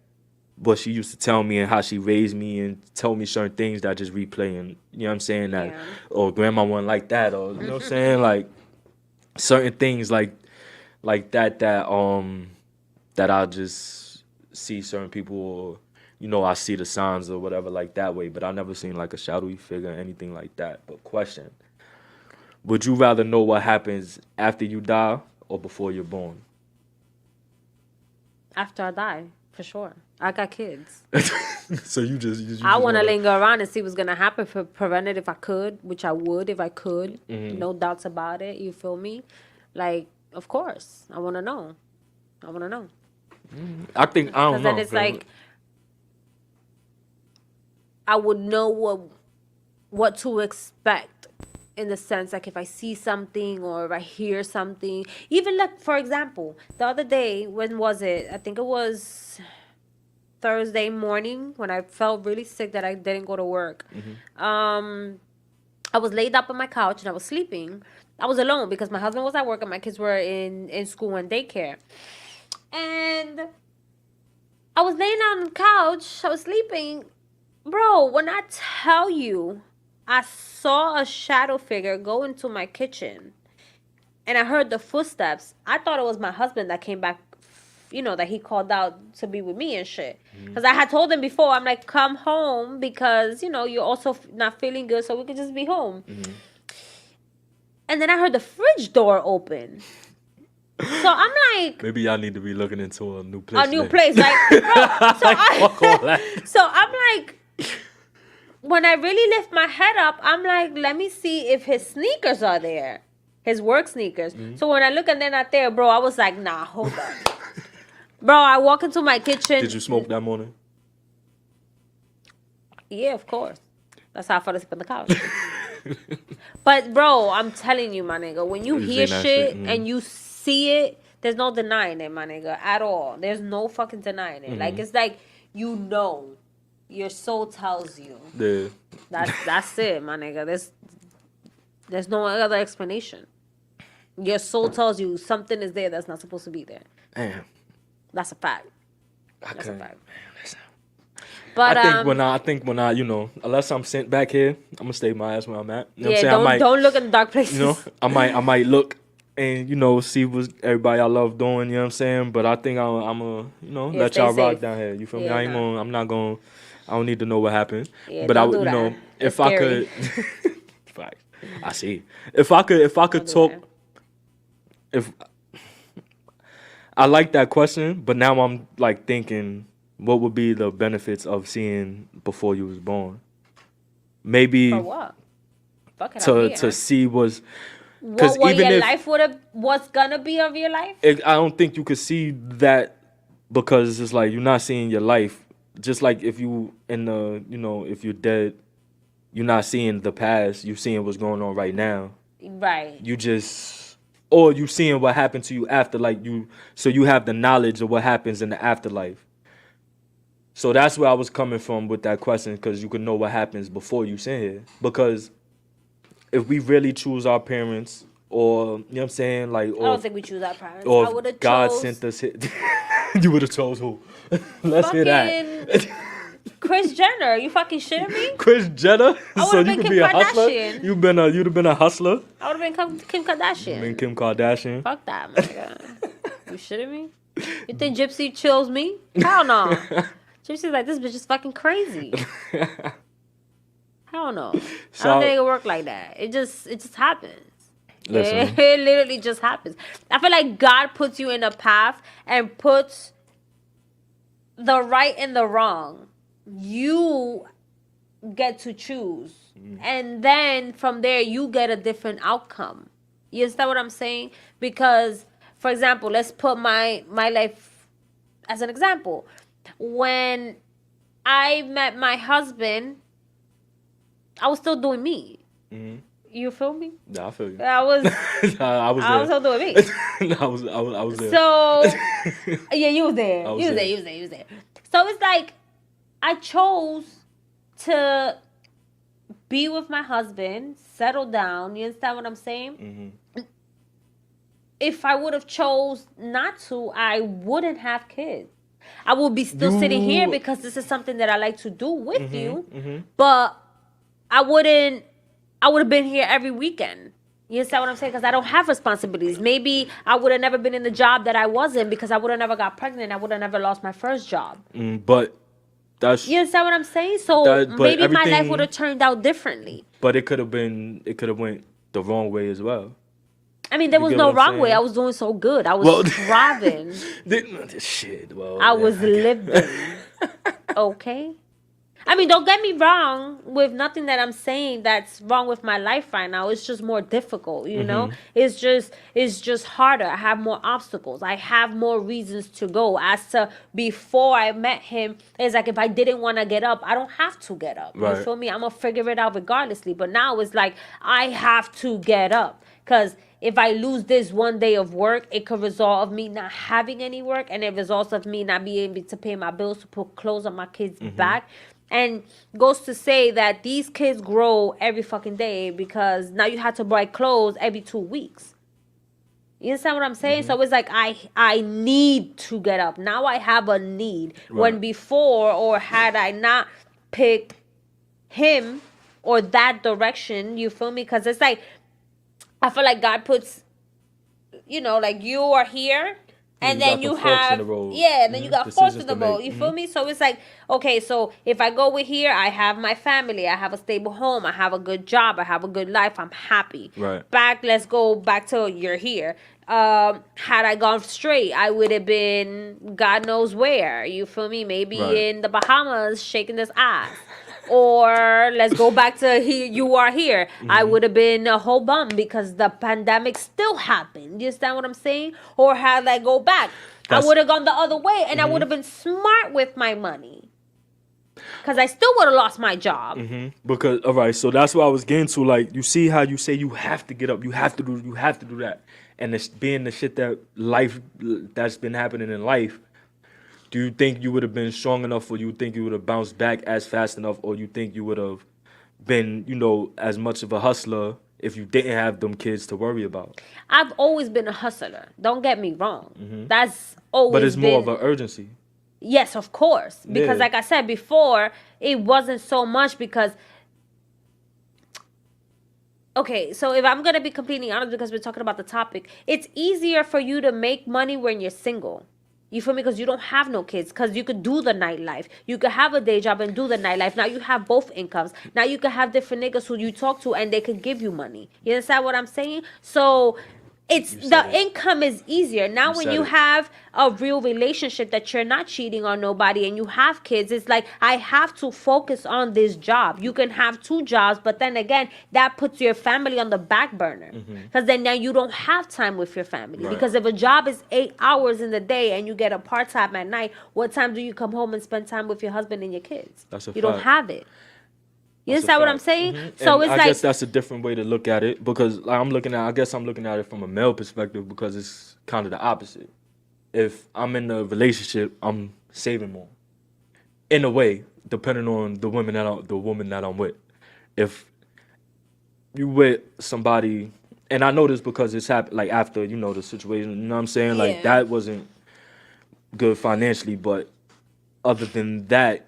Speaker 5: what she used to tell me and how she raised me and tell me certain things that I just replay, and, you know what I'm saying, that, or grandma wasn't like that, or, you know what I'm saying, like, certain things like that I just see certain people, or, you know, I see the signs or whatever, like that way. But I never seen like a shadowy figure or anything like that. But question, would you rather know what happens after you die or before you're born?
Speaker 4: After I die, for sure. I got kids.
Speaker 5: So you just
Speaker 4: I want to linger around and see what's going to happen, for prevent it if I could, which I would if I could. No doubts about it. You feel me? Like, of course. I want to know. I want to know.
Speaker 5: I don't know.
Speaker 4: Because then it's like, I would know what to expect, in the sense, like, if I see something or if I hear something. Even, like, for example, the other day, when was it? I think it was Thursday morning, when I felt really sick that I didn't go to work. I was laid up on my couch and I was sleeping. I was alone because my husband was at work and my kids were in school and daycare. And I was laying on the couch. I was sleeping. Bro, when I tell you, I saw a shadow figure go into my kitchen. And I heard the footsteps. I thought it was my husband that came back, you know, that he called out to be with me and shit. Because I had told him before, I'm like, come home because, you know, you're also not feeling good, so we could just be home. And then I heard the fridge door open. So I'm like,
Speaker 5: maybe y'all need to be looking into a new place.
Speaker 4: A new place, like, bro. So I'm like, when I really lift my head up, I'm like, let me see if his sneakers are there, his work sneakers. So when I look and they're not there, bro, I was like, nah, hold on. Bro, I walk into my kitchen.
Speaker 5: Did you smoke that morning?
Speaker 4: Yeah, of course. That's how I fell asleep on the couch. But, bro, I'm telling you, my nigga, when you hear shit and you see it, there's no denying it, my nigga, at all. There's no fucking denying it. Like, it's like, you know, your soul tells you.
Speaker 5: Yeah.
Speaker 4: That's it, my nigga. There's no other explanation. Your soul tells you something is there that's not supposed to be there.
Speaker 5: Damn.
Speaker 4: That's a fact.
Speaker 5: That's
Speaker 4: a fact. But
Speaker 5: I think when I, you know, unless I'm sent back here, I'm gonna stay my ass where I'm at. You know what I'm saying?
Speaker 4: Don't look in the dark places.
Speaker 5: You know, I might look and, you know, see what everybody I love doing. You know what I'm saying? But I think I'm gonna, you know, let y'all rock
Speaker 4: safe.
Speaker 5: down here. You feel me?
Speaker 4: Yeah,
Speaker 5: I don't need to know what happened.
Speaker 4: Yeah,
Speaker 5: but I
Speaker 4: don't
Speaker 5: would,
Speaker 4: do
Speaker 5: you know,
Speaker 4: that.
Speaker 5: if
Speaker 4: It's
Speaker 5: I
Speaker 4: scary.
Speaker 5: could. Fact. I see. If I could talk. If I like that question, but now I'm like thinking, what would be the benefits of seeing before you was born? Maybe
Speaker 4: For what? Fuck it, I'm here.
Speaker 5: to see was
Speaker 4: what
Speaker 5: even
Speaker 4: your
Speaker 5: if
Speaker 4: life was gonna be of your life?
Speaker 5: I don't think you could see that because it's like you're not seeing your life. Just like if you in the, you know, if you're dead, you're not seeing the past. You're seeing what's going on right now.
Speaker 4: Right.
Speaker 5: You just, or you seeing what happened to you after, like so you have the knowledge of what happens in the afterlife. So that's where I was coming from with that question, because you can know what happens before you sit here. Because if we really choose our parents, or, you know what I'm saying, like, or,
Speaker 4: I don't think we choose our parents. I
Speaker 5: or
Speaker 4: would have
Speaker 5: God
Speaker 4: chose
Speaker 5: sent us here, you would have chose who? Let's hear that.
Speaker 4: Kris Jenner. You fucking shitting me?
Speaker 5: Kris Jenner?
Speaker 4: I
Speaker 5: So
Speaker 4: would've
Speaker 5: you
Speaker 4: been
Speaker 5: could
Speaker 4: Kim
Speaker 5: be a hustler?
Speaker 4: Kardashian.
Speaker 5: You'd have been a hustler?
Speaker 4: I would have been Kim Kardashian.
Speaker 5: Been Kim Kardashian?
Speaker 4: Fuck that, my God. You shitting me? You think Gypsy chills me? Hell no. Gypsy's like, this bitch is fucking crazy. Hell no. I don't think it work like that. It just happens.
Speaker 5: Listen.
Speaker 4: It literally just happens. I feel like God puts you in a path and puts the right and the wrong. You get to choose. And then from there, you get a different outcome. You understand what I'm saying? Because, for example, let's put my life as an example. When I met my husband, I was still doing me. Mm-hmm. You feel me?
Speaker 5: Yeah, I feel you.
Speaker 4: I was still doing me.
Speaker 5: I was there.
Speaker 4: So yeah, you was there. You was there. So it's like I chose to be with my husband, settle down. You understand what I'm saying? Mm-hmm. If I would have chose not to, I wouldn't have kids. I would be still sitting here because this is something that I like to do with you. Mm-hmm. But I would have been here every weekend. You understand what I'm saying? Because I don't have responsibilities. Maybe I would have never been in the job that I was in because I would have never got pregnant. I would have never lost my first job.
Speaker 5: But that's...
Speaker 4: You understand what I'm saying? So maybe my life would have turned out differently. But
Speaker 5: it could have went the wrong way as well.
Speaker 4: I mean, there was no wrong way. I was doing so good. I was thriving.
Speaker 5: Shit,
Speaker 4: I was living. Okay? I mean, don't get me wrong with nothing that I'm saying that's wrong with my life right now. It's just more difficult, you know? It's just harder. I have more obstacles. I have more reasons to go. As to before I met him, it's like if I didn't want to get up, I don't have to get up. Right. You feel me? I'm going to figure it out regardlessly. But now it's like I have to get up. Because if I lose this one day of work, it could result of me not having any work. And it results of me not being able to pay my bills, to put clothes on my kids' back. And goes to say that these kids grow every fucking day because now you have to buy clothes every 2 weeks. You understand what I'm saying? So it's like I need to get up. Now I have a need. Right. When before, or had I not picked him or that direction, you feel me? Because it's like, I feel like God puts, you know, like you are here. And then you have, then you got forks in the road. You feel me? So it's like, okay, so if I go with here, I have my family, I have a stable home, I have a good job, I have a good life, I'm happy.
Speaker 5: Right.
Speaker 4: Let's go back to you're here. Had I gone straight, I would have been God knows where. You feel me? Maybe in the Bahamas shaking this ass. Or let's go back to here. You are here. I would have been a whole bum because the pandemic still happened. You understand what I'm saying? Or had I go back, I would have gone the other way, and I would have been smart with my money. because I still would have lost my job.
Speaker 5: Because all right, so that's what I was getting to. Like, you see how you say you have to get up, you have to do that, and it's being the shit that's been happening in life. Do you think you would have been strong enough, or you think you would have bounced back as fast enough, or you think you would have been, as much of a hustler if you didn't have them kids to worry about?
Speaker 4: I've always been a hustler. Don't get me wrong. That's always
Speaker 5: But it's more
Speaker 4: been,
Speaker 5: of an urgency.
Speaker 4: Yes, of course. Because
Speaker 5: Yeah.
Speaker 4: like I said before, it wasn't so much because... Okay, so if I'm going to be completely honest, because we're talking about the topic, it's easier for you to make money when you're single. You feel me? Because you don't have no kids. Because you could do the nightlife. You could have a day job and do the nightlife. Now you have both incomes. Now you could have different niggas who you talk to and they could give you money. You understand what I'm saying? So it's the income is easier. Now when you have a real relationship that you're not cheating on nobody and you have kids, it's like, I have to focus on this job. You can have 2 jobs, but then again, that puts your family on the back burner. Because then now you don't have time with your family.
Speaker 5: Right.
Speaker 4: Because if a job is 8 hours in the day and you get a part-time at night, what time do you come home and spend time with your husband and your kids?
Speaker 5: That's a
Speaker 4: You don't
Speaker 5: fact.
Speaker 4: have it. You
Speaker 5: That's a
Speaker 4: understand what I'm
Speaker 5: fact.
Speaker 4: saying? So
Speaker 5: And
Speaker 4: it's
Speaker 5: I
Speaker 4: like,
Speaker 5: guess that's a different way to look at it, because I'm looking at it from a male perspective, because it's kind of the opposite. If I'm in a relationship, I'm saving more, in a way, depending on the woman that I'm with. If you with somebody, and I know this because it's happened, like, after the situation. You know what I'm saying? Like,
Speaker 4: Yeah.
Speaker 5: that wasn't good financially, but other than that,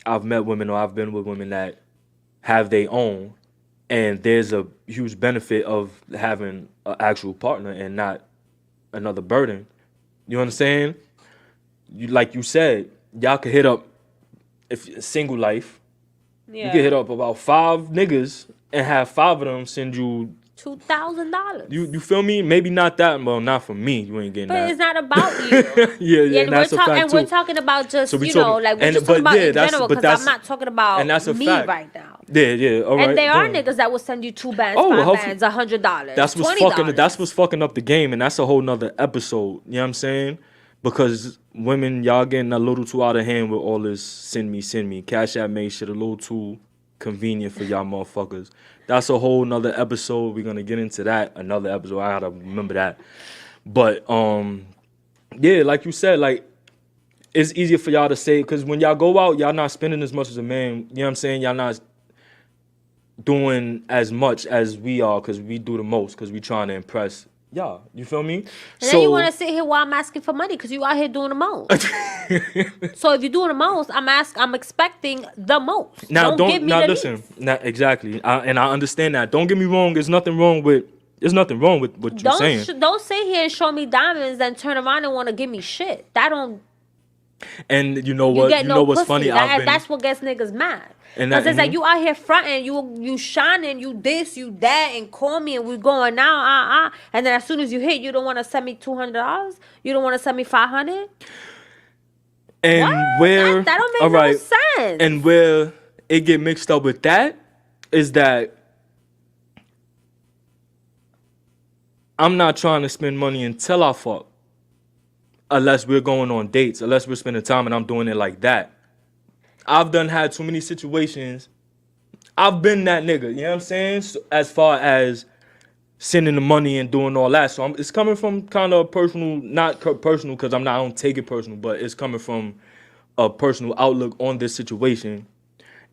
Speaker 5: I've met women, or I've been with women that have their own, and there's a huge benefit of having an actual partner and not another burden. You understand? Like you said, y'all could hit up, if single life, you could hit up about 5 niggas and have 5 of them send you
Speaker 4: $2,000.
Speaker 5: You feel me? Maybe not that, well, not for me. You ain't getting
Speaker 4: But
Speaker 5: that.
Speaker 4: it's not about you.
Speaker 5: yeah,
Speaker 4: and
Speaker 5: that's a fact
Speaker 4: and
Speaker 5: too.
Speaker 4: we're talking about just,
Speaker 5: So we
Speaker 4: we're
Speaker 5: talking-
Speaker 4: just talking about in
Speaker 5: that's-
Speaker 4: general,
Speaker 5: but
Speaker 4: because
Speaker 5: that's-
Speaker 4: I'm not talking about
Speaker 5: and that's a
Speaker 4: me
Speaker 5: fact.
Speaker 4: right now.
Speaker 5: Yeah, all right.
Speaker 4: And there are
Speaker 5: boom.
Speaker 4: niggas that will send you 2 bands,
Speaker 5: Oh,
Speaker 4: 5
Speaker 5: hopefully-
Speaker 4: bands, $100.
Speaker 5: That's what's
Speaker 4: $20.
Speaker 5: That's what's fucking up the game, and that's a whole nother episode. You know what I'm saying? Because women, y'all getting a little too out of hand with all this send me. Cash App made shit a little too convenient for y'all motherfuckers. That's a whole nother episode. We're gonna get into that. Another episode. I gotta remember that. But yeah, like you said, like, it's easier for y'all to say, because when y'all go out, y'all not spending as much as a man. You know what I'm saying? Y'all not doing as much as we are, because we do the most, because we trying to impress y'all. You feel me?
Speaker 4: And then you want to sit here while I'm asking for money because you out here doing the most. So if you're doing the most, I'm expecting the most.
Speaker 5: Now
Speaker 4: don't give me the
Speaker 5: listen.
Speaker 4: least.
Speaker 5: Now, exactly, and I understand that. Don't get me wrong. There's nothing wrong with what you're saying.
Speaker 4: Don't sit here and show me diamonds, then turn around and want to give me shit. That don't.
Speaker 5: And you know
Speaker 4: You
Speaker 5: what?
Speaker 4: get
Speaker 5: You
Speaker 4: no
Speaker 5: know what's
Speaker 4: pussy.
Speaker 5: funny?
Speaker 4: That's what gets niggas mad.
Speaker 5: And
Speaker 4: Because
Speaker 5: that-
Speaker 4: it's like, you out here fronting, you shining, you this, you that, and call me, and we going now, and then as soon as you hit, you don't want to send me $200. You don't want to send me $500.
Speaker 5: And
Speaker 4: What?
Speaker 5: where
Speaker 4: That don't make
Speaker 5: all
Speaker 4: no
Speaker 5: right,
Speaker 4: sense.
Speaker 5: and where it get mixed up with that is that I'm not trying to spend money until I fuck, unless we're going on dates, unless we're spending time, and I'm doing it like that. I've had too many situations. I've been that nigga, you know what I'm saying? So, as far as sending the money and doing all that. So it's coming from kind of personal, not personal because I don't take it personal, but it's coming from a personal outlook on this situation.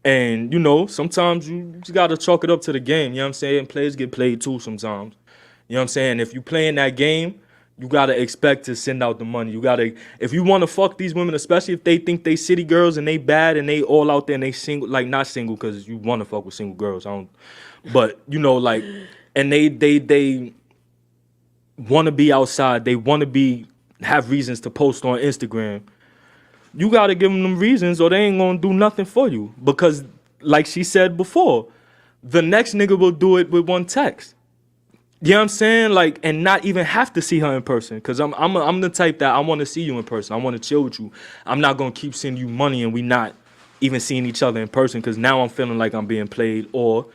Speaker 5: And, sometimes you just got to chalk it up to the game, you know what I'm saying? Players get played too sometimes. You know what I'm saying? If you playing that game, you got to expect to send out the money. You got to, if you want to fuck these women, especially if they think they city girls and they bad and they all out there and they single, like not single because you want to fuck with single girls. But, like, and they want to be outside. They want to have reasons to post on Instagram. You got to give them reasons or they ain't going to do nothing for you. Because, like she said before, the next nigga will do it with one text. You know what I'm saying? Like, and not even have to see her in person. Because I'm the type that I want to see you in person. I want to chill with you. I'm not going to keep sending you money and we not even seeing each other in person. Because now I'm feeling like I'm being played. Or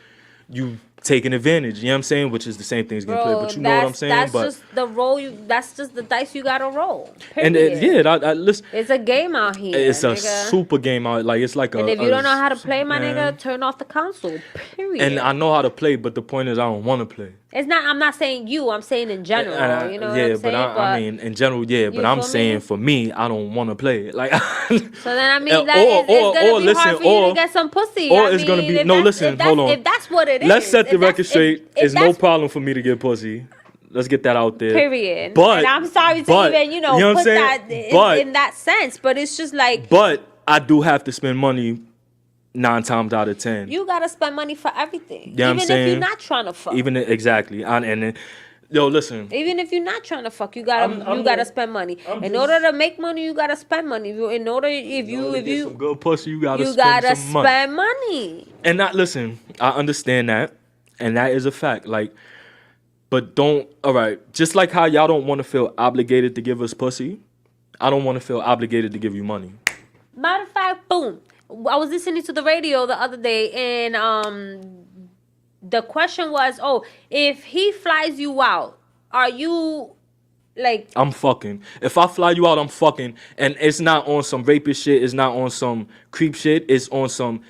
Speaker 5: you taking advantage. You know what I'm saying? Which is the same thing as getting played. But you know what I'm saying?
Speaker 4: That's
Speaker 5: But
Speaker 4: just the roll. That's just the dice you gotta roll.
Speaker 5: and
Speaker 4: Period.
Speaker 5: listen.
Speaker 4: It's a game out here.
Speaker 5: It's a
Speaker 4: nigga.
Speaker 5: super game out. Like it's like
Speaker 4: And if you don't know how to play, my
Speaker 5: man.
Speaker 4: nigga, turn off the console. Period.
Speaker 5: And I know how to play, but the point is I don't want to play.
Speaker 4: It's not. I'm not saying you. I'm saying in general. You know what I'm saying?
Speaker 5: But I mean in general, yeah. But I'm
Speaker 4: feel
Speaker 5: saying
Speaker 4: me?
Speaker 5: for me, I don't want to play. Like
Speaker 4: So then I mean
Speaker 5: Or-
Speaker 4: that it's gonna
Speaker 5: or
Speaker 4: be
Speaker 5: listen,
Speaker 4: hard for you
Speaker 5: or-
Speaker 4: to get some pussy.
Speaker 5: or
Speaker 4: I
Speaker 5: it's gonna
Speaker 4: mean,
Speaker 5: be
Speaker 4: if
Speaker 5: no.
Speaker 4: that's-
Speaker 5: Listen,
Speaker 4: if that's-
Speaker 5: hold on.
Speaker 4: If that's what it is,
Speaker 5: Let's set the
Speaker 4: if that's-
Speaker 5: record straight.
Speaker 4: if
Speaker 5: It's no
Speaker 4: that's-
Speaker 5: problem for me to get pussy. Let's get that out there.
Speaker 4: Period.
Speaker 5: But
Speaker 4: and I'm sorry to
Speaker 5: but,
Speaker 4: even
Speaker 5: you know what I'm
Speaker 4: put
Speaker 5: saying?
Speaker 4: that in that sense, but it's just like
Speaker 5: But I do have to spend money 9 times out of 10.
Speaker 4: you gotta spend money for everything,
Speaker 5: Yeah, I'm
Speaker 4: even if
Speaker 5: saying?
Speaker 4: you're not trying to fuck.
Speaker 5: Exactly. And then, yo, listen.
Speaker 4: Even if you're not trying to fuck, you gotta
Speaker 5: I'm
Speaker 4: gotta
Speaker 5: just-
Speaker 4: spend money.
Speaker 5: I'm
Speaker 4: In
Speaker 5: just-
Speaker 4: order to make money, you gotta spend money. In order if
Speaker 5: To get
Speaker 4: you
Speaker 5: some good pussy, you gotta
Speaker 4: you
Speaker 5: spend
Speaker 4: gotta
Speaker 5: some money.
Speaker 4: spend money.
Speaker 5: And not listen, I understand that, and that is a fact. Like, but don't. All right, just like how y'all don't want to feel obligated to give us pussy, I don't want to feel obligated to give you money.
Speaker 4: Matter of fact, boom. I was listening to the radio the other day, and the question was, "Oh, if he flies you out, are you like?"
Speaker 5: I'm fucking. If I fly you out, I'm fucking, and it's not on some rapist shit. It's not on some creep shit. It's on some.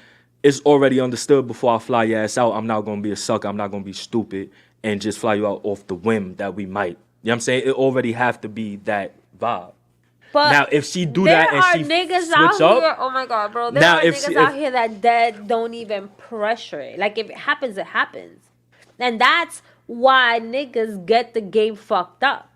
Speaker 5: It's already understood before I fly your ass out. I'm not gonna be a sucker. I'm not gonna be stupid and just fly you out off the whim that we might. You know what I'm saying? It already have to be that vibe.
Speaker 4: But
Speaker 5: Now, if she do
Speaker 4: there
Speaker 5: that and
Speaker 4: are
Speaker 5: she
Speaker 4: niggas out
Speaker 5: switch up,
Speaker 4: here. Oh my god, bro! There
Speaker 5: Now,
Speaker 4: are
Speaker 5: if
Speaker 4: niggas
Speaker 5: she-
Speaker 4: out
Speaker 5: if-
Speaker 4: here that don't even pressure it. Like if it happens, it happens, and that's why niggas get the game fucked up.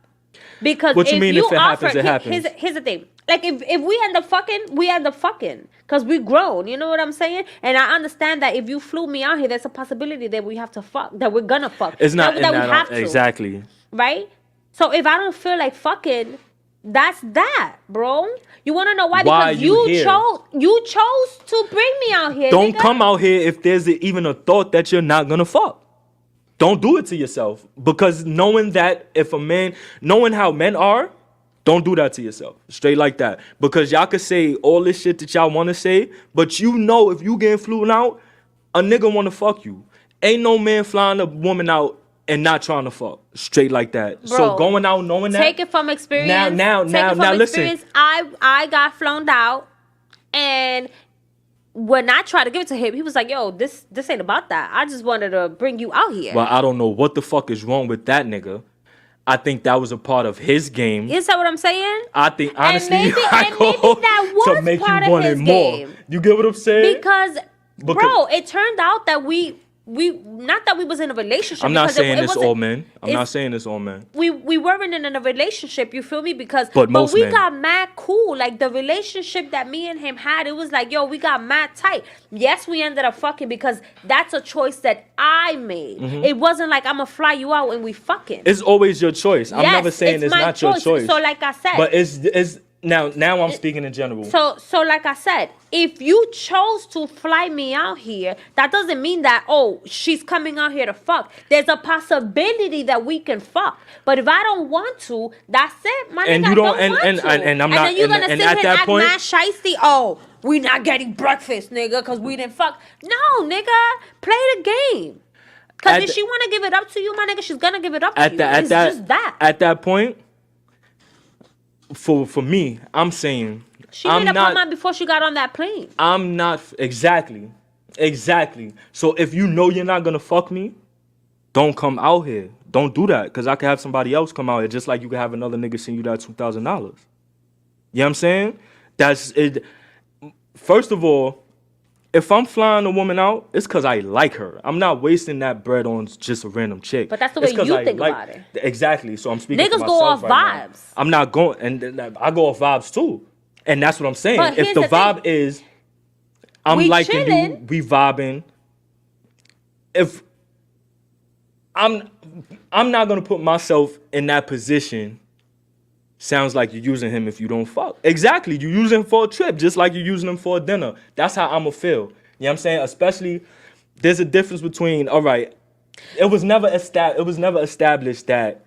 Speaker 4: Because
Speaker 5: What you mean if it
Speaker 4: offer,
Speaker 5: happens, it happens?
Speaker 4: Here's the thing. Like if we end up fucking, we end up fucking. Cause we grown, you know what I'm saying? And I understand that if you flew me out here, there's a possibility that we have to fuck, that we're gonna fuck.
Speaker 5: it's not
Speaker 4: that we have to.
Speaker 5: exactly.
Speaker 4: Right? So if I don't feel like fucking, that's that, bro. You wanna know why?
Speaker 5: Why
Speaker 4: Because
Speaker 5: you here?
Speaker 4: you chose to bring me out here.
Speaker 5: Don't
Speaker 4: nigga.
Speaker 5: come out here if there's even a thought that you're not gonna fuck. Don't do it to yourself, because knowing that if a man, knowing how men are, don't do that to yourself. Straight like that. Because y'all could say all this shit that y'all want to say, but you know if you getting flew out, a nigga want to fuck you. Ain't no man flying a woman out and not trying to fuck. Straight like that. So
Speaker 4: Bro,
Speaker 5: going out knowing that.
Speaker 4: Take it from experience.
Speaker 5: Now, listen.
Speaker 4: Experience. I got flown out, and when I tried to give it to him, he was like, "Yo, this ain't about that. I just wanted to bring you out here."
Speaker 5: Well, I don't know what the fuck is wrong with that nigga. I think that was a part of his game.
Speaker 4: Is that what I'm saying?
Speaker 5: I think honestly,
Speaker 4: maybe that
Speaker 5: to
Speaker 4: was
Speaker 5: make
Speaker 4: part
Speaker 5: you
Speaker 4: of
Speaker 5: want
Speaker 4: his
Speaker 5: it more.
Speaker 4: game.
Speaker 5: You get what I'm saying?
Speaker 4: Because bro, it turned out that we not that we was in a relationship.
Speaker 5: I'm not
Speaker 4: because
Speaker 5: saying
Speaker 4: it
Speaker 5: it's
Speaker 4: wasn't-
Speaker 5: all men. I'm not
Speaker 4: it's-
Speaker 5: saying it's all men.
Speaker 4: We weren't in a relationship, you feel me? Because
Speaker 5: But most
Speaker 4: we
Speaker 5: men.
Speaker 4: got mad cool. Like the relationship that me and him had, it was like, yo, we got mad tight. Yes, we ended up fucking because that's a choice that I made. It wasn't like I'm gonna fly you out and we fucking.
Speaker 5: It's always your choice. I'm never saying it's
Speaker 4: my
Speaker 5: not your choice.
Speaker 4: So like I said,
Speaker 5: But it's now I'm speaking in general.
Speaker 4: So like I said, if you chose to fly me out here, that doesn't mean that, oh, she's coming out here to fuck. There's a possibility that we can fuck. But if I don't want to, that's it. My
Speaker 5: And
Speaker 4: nigga,
Speaker 5: you don't-
Speaker 4: I don't
Speaker 5: and-
Speaker 4: want to.
Speaker 5: and I'm not-
Speaker 4: then you're gonna
Speaker 5: and
Speaker 4: sit
Speaker 5: at
Speaker 4: here
Speaker 5: that
Speaker 4: and act
Speaker 5: point-
Speaker 4: mad shiesty. Oh, we not getting breakfast, nigga, because we didn't fuck. No, nigga, play the game. Because
Speaker 5: At
Speaker 4: if
Speaker 5: the-
Speaker 4: she want to give it up to you, my nigga, she's going to give it up to
Speaker 5: at
Speaker 4: you.
Speaker 5: that
Speaker 4: It's just that.
Speaker 5: at that point, for me, I'm saying
Speaker 4: She
Speaker 5: I'm
Speaker 4: made up her
Speaker 5: not.
Speaker 4: mind before she got on that plane.
Speaker 5: I'm not exactly. So if you know you're not gonna fuck me, don't come out here. Don't do that, because I could have somebody else come out here, just like you could have another nigga send you that $2,000. You know what I'm saying? That's it. First of all, if I'm flying a woman out, it's because I like her. I'm not wasting that bread on just a random chick.
Speaker 4: But that's the
Speaker 5: It's
Speaker 4: way
Speaker 5: 'cause
Speaker 4: you
Speaker 5: I
Speaker 4: think
Speaker 5: like-
Speaker 4: about it.
Speaker 5: Exactly. So I'm speaking for
Speaker 4: Niggas go
Speaker 5: myself
Speaker 4: off
Speaker 5: right now.
Speaker 4: vibes.
Speaker 5: I'm not going, and I go off vibes too. And that's what I'm saying.
Speaker 4: But
Speaker 5: If
Speaker 4: here's
Speaker 5: the
Speaker 4: the
Speaker 5: vibe
Speaker 4: thing.
Speaker 5: is, I'm
Speaker 4: We
Speaker 5: liking you,
Speaker 4: chilling.
Speaker 5: we vibing. If I'm not gonna put myself in that position. Sounds like you're using him if you don't fuck. Exactly. You use him for a trip, just like you're using him for a dinner. That's how I'ma feel. You know what I'm saying? Especially, there's a difference between, all right, it was never established that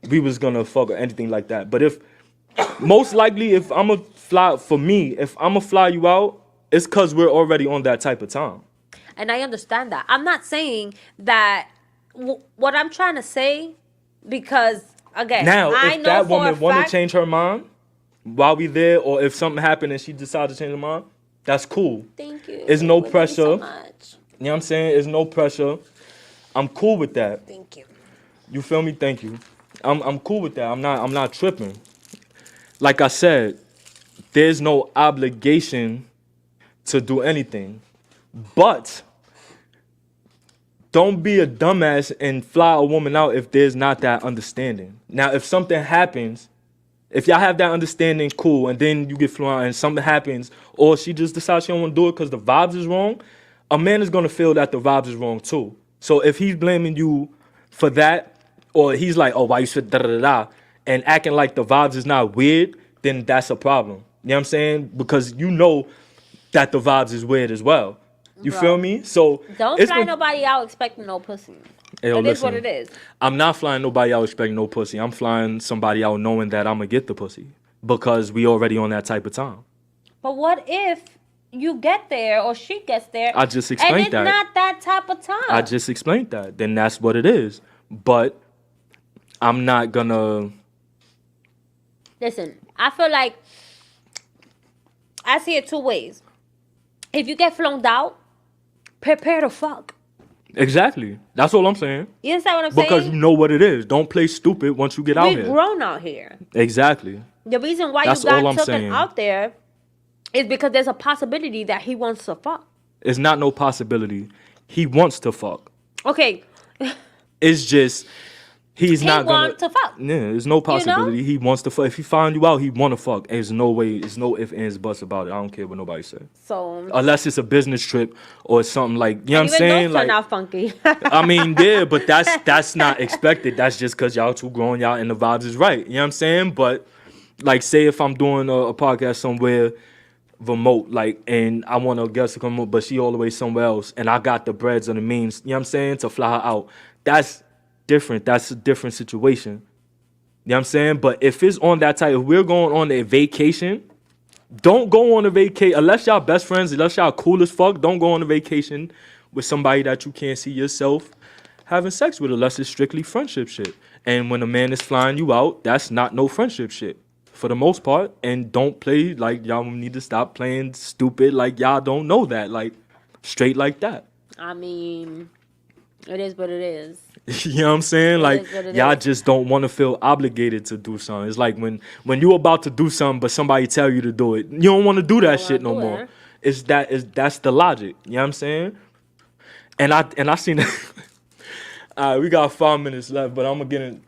Speaker 5: we was gonna fuck or anything like that. But most likely, if I'ma fly you out, it's cause we're already on that type of time.
Speaker 4: And I understand that. I'm not saying that what I'm trying to say, because again,
Speaker 5: Now,
Speaker 4: I
Speaker 5: if
Speaker 4: know
Speaker 5: that
Speaker 4: for
Speaker 5: woman
Speaker 4: a
Speaker 5: want to
Speaker 4: fact,
Speaker 5: change her mind while we there, or if something happened and she decided to change her mind, that's cool.
Speaker 4: thank you.
Speaker 5: There's no
Speaker 4: Thank you
Speaker 5: pressure.
Speaker 4: so much.
Speaker 5: You know what I'm saying? There's no pressure. I'm cool with that.
Speaker 4: Thank you.
Speaker 5: You feel me? Thank you. I'm cool with that. I'm not tripping. Like I said, there's no obligation to do anything. But don't be a dumbass and fly a woman out if there's not that understanding. Now, if something happens, if y'all have that understanding, cool, and then you get flown out and something happens, or she just decides she don't want to do it because the vibes is wrong, a man is going to feel that the vibes is wrong too. So if he's blaming you for that, or he's like, oh, why you said da-da-da-da, and acting like the vibes is not weird, then that's a problem. You know what I'm saying? Because you know that the vibes is weird as well. You
Speaker 4: Bro.
Speaker 5: feel me? So
Speaker 4: Don't
Speaker 5: it's
Speaker 4: fly
Speaker 5: been-
Speaker 4: nobody out expecting no pussy.
Speaker 5: Hey, yo,
Speaker 4: It is what
Speaker 5: listen.
Speaker 4: it is.
Speaker 5: I'm not flying nobody out expecting no pussy. I'm flying somebody out knowing that I'm going to get the pussy because we already on that type of time.
Speaker 4: But what if you get there or she gets there?
Speaker 5: I just explained
Speaker 4: and it's
Speaker 5: that.
Speaker 4: not that type of time.
Speaker 5: I just explained that. Then that's what it is. But I'm not going to...
Speaker 4: Listen, I feel like I see it two ways. If you get flown out, prepare to fuck.
Speaker 5: Exactly. That's all I'm saying.
Speaker 4: You understand what I'm
Speaker 5: Because
Speaker 4: saying?
Speaker 5: you know what it is. Don't play stupid once you get out
Speaker 4: We
Speaker 5: here.
Speaker 4: grown out here.
Speaker 5: Exactly.
Speaker 4: The reason why
Speaker 5: That's
Speaker 4: you got
Speaker 5: all I'm
Speaker 4: taken
Speaker 5: saying.
Speaker 4: out there is because there's a possibility that he wants to fuck.
Speaker 5: It's not no possibility. He wants to fuck.
Speaker 4: Okay,
Speaker 5: It's just... He's
Speaker 4: he
Speaker 5: not gonna.
Speaker 4: wants to fuck.
Speaker 5: Yeah, there's no possibility. He wants to fuck. If he find you out, he want to fuck. There's no way. There's no ifs, ands, buts about it. I don't care what nobody say.
Speaker 4: So
Speaker 5: Unless it's a business trip or it's something like, you know what I'm
Speaker 4: even
Speaker 5: saying?
Speaker 4: those turn
Speaker 5: Like,
Speaker 4: out funky.
Speaker 5: I mean, yeah, but that's not expected. That's just because y'all too grown, y'all, and the vibes is right. You know what I'm saying? But like, say if I'm doing a podcast somewhere remote, like, and I want a guest to come up, but she all the way somewhere else, and I got the breads or the means, you know what I'm saying, to fly her out. That's different. That's a different situation. You know what I'm saying? But if it's on that type, if we're going on a vacation, don't go on a vacation unless y'all best friends, unless y'all cool as fuck. Don't go on a vacation with somebody that you can't see yourself having sex with, unless it's strictly friendship shit. And when a man is flying you out, that's not no friendship shit for the most part. And don't play like y'all need to stop playing stupid like y'all don't know that, like straight like that.
Speaker 4: I mean, it is what it is.
Speaker 5: You know what I'm saying? Like,
Speaker 4: is what it
Speaker 5: y'all
Speaker 4: is.
Speaker 5: just don't want to feel obligated to do something. It's like when you about to do something, but somebody tell you to do it. You don't want to do that shit no
Speaker 4: wanna do
Speaker 5: more.
Speaker 4: it.
Speaker 5: That's the logic. You know what I'm saying? And I seen that. All right, we got 5 minutes left, but I'm gonna get in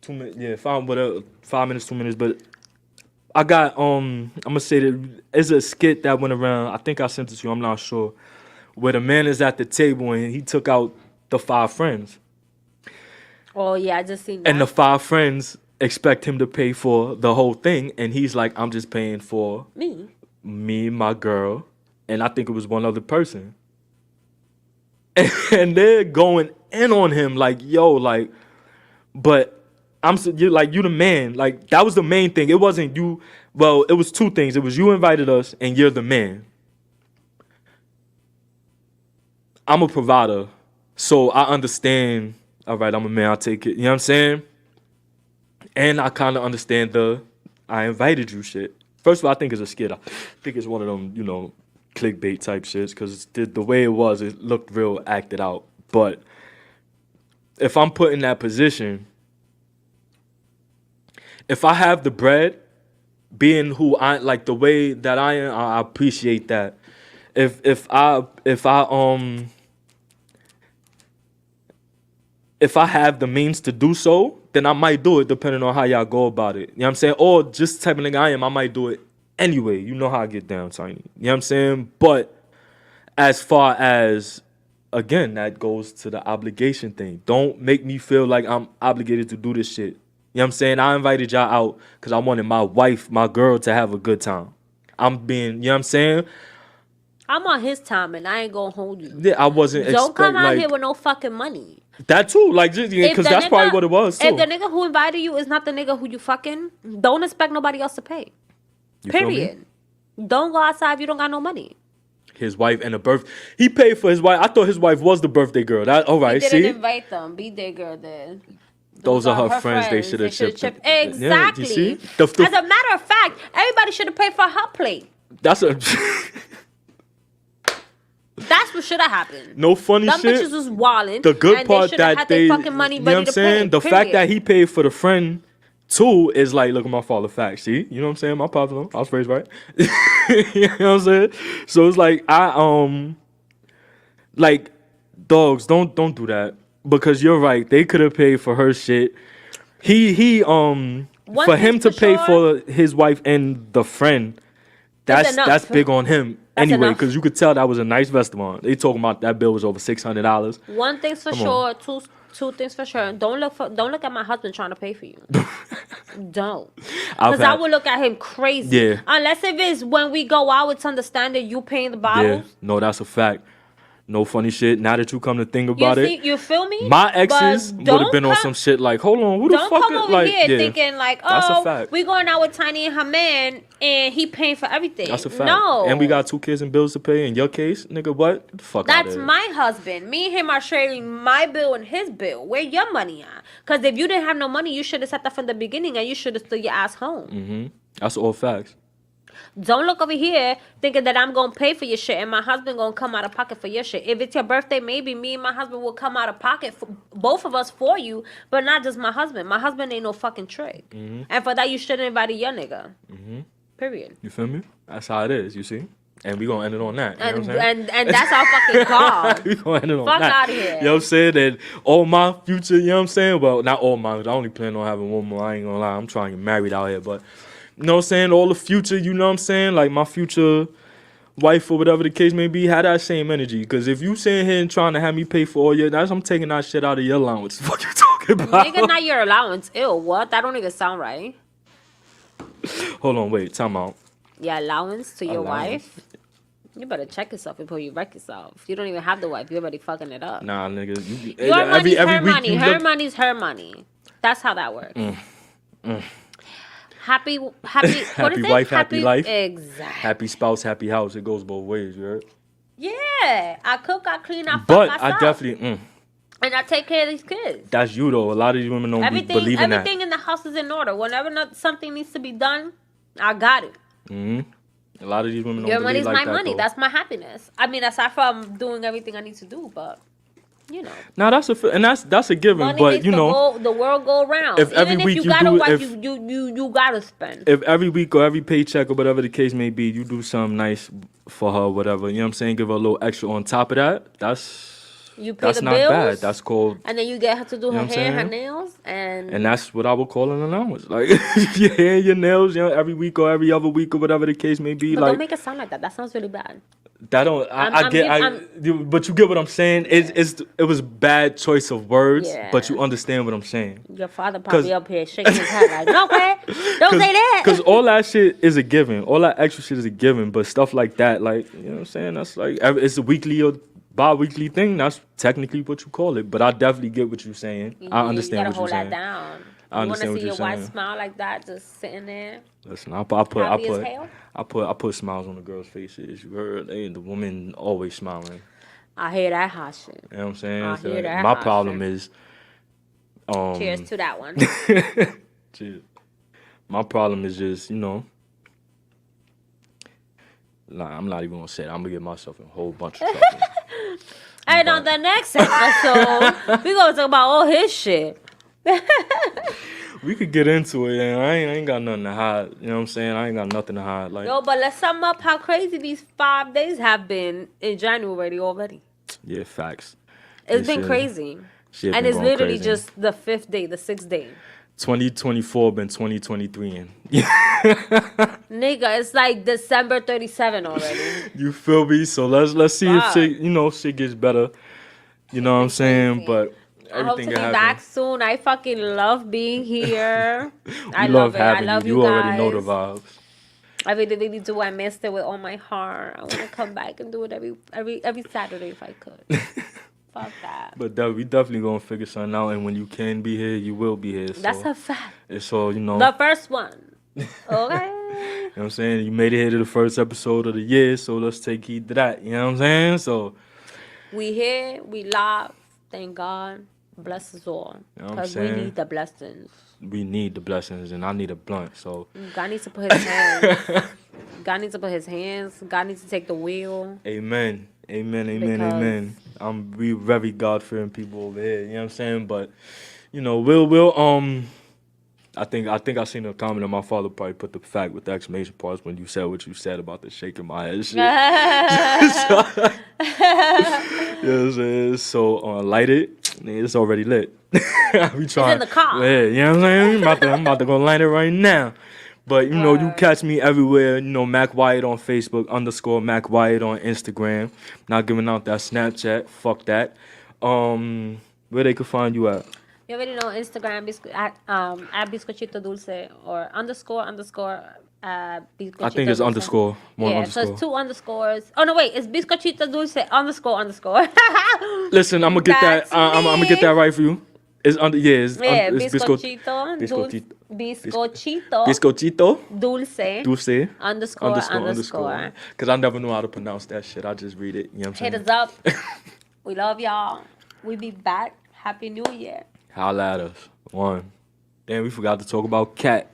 Speaker 5: 2 minutes. Yeah, 5 minutes, 2 minutes. But I got I'm gonna say that it's a skit that went around. I think I sent it to you. I'm not sure. Where the man is at the table and he took out the 5 friends.
Speaker 4: Oh yeah, I just seen that.
Speaker 5: And the 5 friends expect him to pay for the whole thing. And he's like, I'm just paying for me, my girl, and I think it was one other person. And they're going in on him like, yo, like, but you the man. Like, that was the main thing. It wasn't you. Well, it was 2 things. It was you invited us and you're the man. I'm a provider, so I understand. All right, I'm a man, I'll take it. You know what I'm saying? And I kind of understand I invited you shit. First of all, I think it's a skit. I think it's one of them, clickbait type shits, because the way it was, it looked real acted out. But if I'm put in that position, if I have the bread, being who I, like the way that I am, I appreciate that. If I have the means to do so, then I might do it depending on how y'all go about it. You know what I'm saying? Or just the type of nigga I am, I might do it anyway. You know how I get down, Tiny. You know what I'm saying? But as far as, again, that goes to the obligation thing. Don't make me feel like I'm obligated to do this shit. You know what I'm saying? I invited y'all out because I wanted my wife, my girl, to have a good time. I'm being, you know what I'm saying?
Speaker 4: I'm on his time and I ain't gonna hold you.
Speaker 5: Yeah, I wasn't
Speaker 4: Don't come out
Speaker 5: like,
Speaker 4: here with no fucking money.
Speaker 5: That too, like, just
Speaker 4: If
Speaker 5: because
Speaker 4: the
Speaker 5: that's
Speaker 4: nigga-
Speaker 5: probably what it was too.
Speaker 4: If the nigga who invited you is not the nigga who you fucking, don't expect nobody else to pay.
Speaker 5: You feel me?
Speaker 4: Period. Don't go outside if you don't got no money.
Speaker 5: his wife and he paid for his wife. I thought his wife was the birthday girl. That all right?
Speaker 4: He didn't
Speaker 5: See,
Speaker 4: invite them. Be-Day girl did.
Speaker 5: those are her friends. They should have chipped.
Speaker 4: Exactly.
Speaker 5: Yeah, you see?
Speaker 4: As a matter of fact, everybody should have paid for her plate.
Speaker 5: That's a
Speaker 4: That's what should have happened.
Speaker 5: no funny
Speaker 4: Them
Speaker 5: shit.
Speaker 4: bitches was wilding.
Speaker 5: The good
Speaker 4: and
Speaker 5: part
Speaker 4: they shoulda
Speaker 5: that
Speaker 4: had
Speaker 5: they,
Speaker 4: their fucking money
Speaker 5: you know what I'm
Speaker 4: ready to
Speaker 5: saying?
Speaker 4: pay,
Speaker 5: The fact that he paid for the friend too is like, look at my father facts. See, you know what I'm saying? My father, I was raised right. You know what I'm saying? So it's like like dogs, don't do that because you're right. They could have paid for her shit. He for him to pay for his wife and the friend. That's big on him. Anyway, because you could tell that was a nice restaurant. They talking about that bill was over $600.
Speaker 4: One thing's for sure. Two things for sure. Don't look at my husband trying to pay for you. Don't. Because I would look at him crazy.
Speaker 5: Yeah.
Speaker 4: Unless if it's when we go out, it's understanding you paying the bottles.
Speaker 5: Yeah. No, that's a fact. No funny shit. Now that you come to think about it,
Speaker 4: you feel me?
Speaker 5: My exes would have been on some shit like, hold on, who the fuck?
Speaker 4: Don't come over
Speaker 5: like,
Speaker 4: here thinking like,
Speaker 5: that's a fact.
Speaker 4: we going out with Tiny and her man, and he paying for everything.
Speaker 5: That's a fact.
Speaker 4: No,
Speaker 5: and we got 2 kids and bills to pay. In your case, nigga, what the fuck?
Speaker 4: That's my husband. Me and him are sharing my bill and his bill. Where your money at? Because if you didn't have no money, you should have said that from the beginning, and you should have stood your ass home.
Speaker 5: Mm-hmm. That's all facts.
Speaker 4: Don't look over here thinking that I'm going to pay for your shit and my husband going to come out of pocket for your shit. If it's your birthday, maybe me and my husband will come out of pocket, for both of us for you, but not just my husband. My husband ain't no fucking trick. Mm-hmm. And for that, you should have invited your nigga. Mm-hmm. Period.
Speaker 5: You feel me? That's how it is, you see? And we going to end it on that. You know what I'm saying?
Speaker 4: And that's our fucking call.
Speaker 5: We going to end it on
Speaker 4: Fuck
Speaker 5: that.
Speaker 4: out of here.
Speaker 5: You know what I'm saying? And all my future, you know what I'm saying? Well, not all mine. I only plan on having one more. I ain't going to lie. I'm trying to get married out here, but... You know what I'm saying? All the future, you know what I'm saying? Like my future wife or whatever the case may be, had that same energy. Because if you sitting here and trying to have me pay for all your... I'm taking that shit out of your allowance. What you talking about?
Speaker 4: Nigga, not your allowance. Ew, what? That don't even sound right.
Speaker 5: Hold on, wait. Time out.
Speaker 4: Your allowance to your wife? You better check yourself before you wreck yourself. You don't even have the wife. You're already fucking it up.
Speaker 5: Nah, nigga.
Speaker 4: Your money's her money. Her money's her money. That's how that works. Happy, what
Speaker 5: happy
Speaker 4: is
Speaker 5: wife,
Speaker 4: it?
Speaker 5: happy life.
Speaker 4: Exactly.
Speaker 5: Happy spouse, happy house. It goes both ways, you heard?
Speaker 4: Yeah. I cook, I clean, I fuck
Speaker 5: but
Speaker 4: myself.
Speaker 5: I definitely...
Speaker 4: And I take care of these kids.
Speaker 5: That's you, though. A lot of these women don't believe in that.
Speaker 4: Everything in the house is in order. Whenever something needs to be done, I got it.
Speaker 5: Mm-hmm. A lot of these women don't
Speaker 4: Your
Speaker 5: believe
Speaker 4: money's
Speaker 5: like
Speaker 4: my
Speaker 5: that,
Speaker 4: money.
Speaker 5: though.
Speaker 4: That's my happiness. I mean, aside from doing everything I need to do, but... You know.
Speaker 5: Now that's a given,
Speaker 4: money
Speaker 5: but
Speaker 4: makes
Speaker 5: you know
Speaker 4: the world go around.
Speaker 5: If every
Speaker 4: Even
Speaker 5: week
Speaker 4: if
Speaker 5: you
Speaker 4: got
Speaker 5: do,
Speaker 4: a wife,
Speaker 5: if
Speaker 4: you gotta spend.
Speaker 5: If every week or every paycheck or whatever the case may be, you do something nice for her, whatever. You know what I'm saying? Give her a little extra on top of that. That's
Speaker 4: the
Speaker 5: not
Speaker 4: bills,
Speaker 5: bad. That's called.
Speaker 4: And then you get her to do her hair, her
Speaker 5: saying?
Speaker 4: nails,
Speaker 5: and that's what I would call an allowance. Like your hair, your nails, you know, every week or every other week or whatever the case may be.
Speaker 4: But
Speaker 5: like
Speaker 4: don't make it sound like that. That sounds really bad.
Speaker 5: That don't. But you get what I'm saying. It was bad choice of words, but you understand what I'm saying.
Speaker 4: Your father probably up here shaking his head like, no, okay, don't say that.
Speaker 5: Because all that shit is a given. All that extra shit is a given. But stuff like that, like, you know what I'm saying? That's like, it's a weekly or bi-weekly thing. That's technically what you call it. But I definitely get what you're saying. I understand what you're saying.
Speaker 4: You gotta hold that down.
Speaker 5: I understand
Speaker 4: what you're saying. You wanna see your wife
Speaker 5: saying.
Speaker 4: smile like that, just sitting there?
Speaker 5: Listen, I put smiles on the girls' faces. You heard? The woman always smiling.
Speaker 4: I hear that hot shit.
Speaker 5: You know what I'm saying?
Speaker 4: I hear that
Speaker 5: my
Speaker 4: hot
Speaker 5: problem
Speaker 4: shit.
Speaker 5: is.
Speaker 4: Cheers to that one.
Speaker 5: Cheers. My problem is just, you know. Nah, I'm not even gonna say it. I'm gonna get myself in a whole bunch of trouble.
Speaker 4: And on the next episode, we gonna talk about all his shit.
Speaker 5: We could get into it, and I ain't got nothing to hide. You know what I'm saying? I ain't got nothing to hide. Like,
Speaker 4: yo, but let's sum up how crazy these 5 days have been in January already.
Speaker 5: Yeah, facts.
Speaker 4: It's been crazy. And it's literally just the 5th day, the 6th day.
Speaker 5: 2024 been 2023 in.
Speaker 4: Nigga, it's like December 37 already.
Speaker 5: You feel me? So let's see if shit gets better. You know what I'm saying? But
Speaker 4: I hope to be back soon. I fucking love being here. I
Speaker 5: love
Speaker 4: it. I love you
Speaker 5: You
Speaker 4: guys.
Speaker 5: already know the vibes.
Speaker 4: I really do. I missed it with all my heart. I want to come back and do it every Saturday if I could. Fuck that.
Speaker 5: But we definitely gonna figure something out. And when you can be here, you will be here. So
Speaker 4: that's a fact.
Speaker 5: It's all, you know.
Speaker 4: The first one. Okay.
Speaker 5: what I'm saying? You made it here to the first episode of the year, so let's take heed to that. You know what I'm saying? So
Speaker 4: we here, we live. Thank God. Bless us all. Because we need the blessings.
Speaker 5: We need the blessings, and I need a blunt, so.
Speaker 4: God needs to put his hands. God needs to put his hands. God needs to take the wheel.
Speaker 5: Amen. Amen. We very God-fearing people over here, you know what I'm saying? But, you know, we'll I think I seen a comment on my father probably put the fact with the exclamation parts when you said what you said about the shaking my head shit. You know what I'm saying? So light it. It's already lit. We trying,
Speaker 4: it's in the car.
Speaker 5: Yeah, you know what I'm saying? I'm about to go light it right now. But, you know, you catch me everywhere. You know, Mac WYATT on Facebook, _ Mac WYATT on Instagram. Not giving out that Snapchat. Fuck that. Where they could find you at?
Speaker 4: You already know Instagram at Bizcochito Dulce or _ Bizcochito
Speaker 5: I think it's
Speaker 4: Dulce.
Speaker 5: _ one
Speaker 4: yeah,
Speaker 5: underscore.
Speaker 4: So it's 2 underscores. Oh, no, wait. It's Bizcochito Dulce _
Speaker 5: Listen, I'm going to get that. I'm going to get that right for you. It's under, it's
Speaker 4: Bizcochito Dulce _
Speaker 5: Because I never know how to pronounce that shit. I just read it. You know what I'm saying?
Speaker 4: Hit us up. We love y'all. We be back. Happy New Year.
Speaker 5: Holla at us. One. Damn, we forgot to talk about Cat.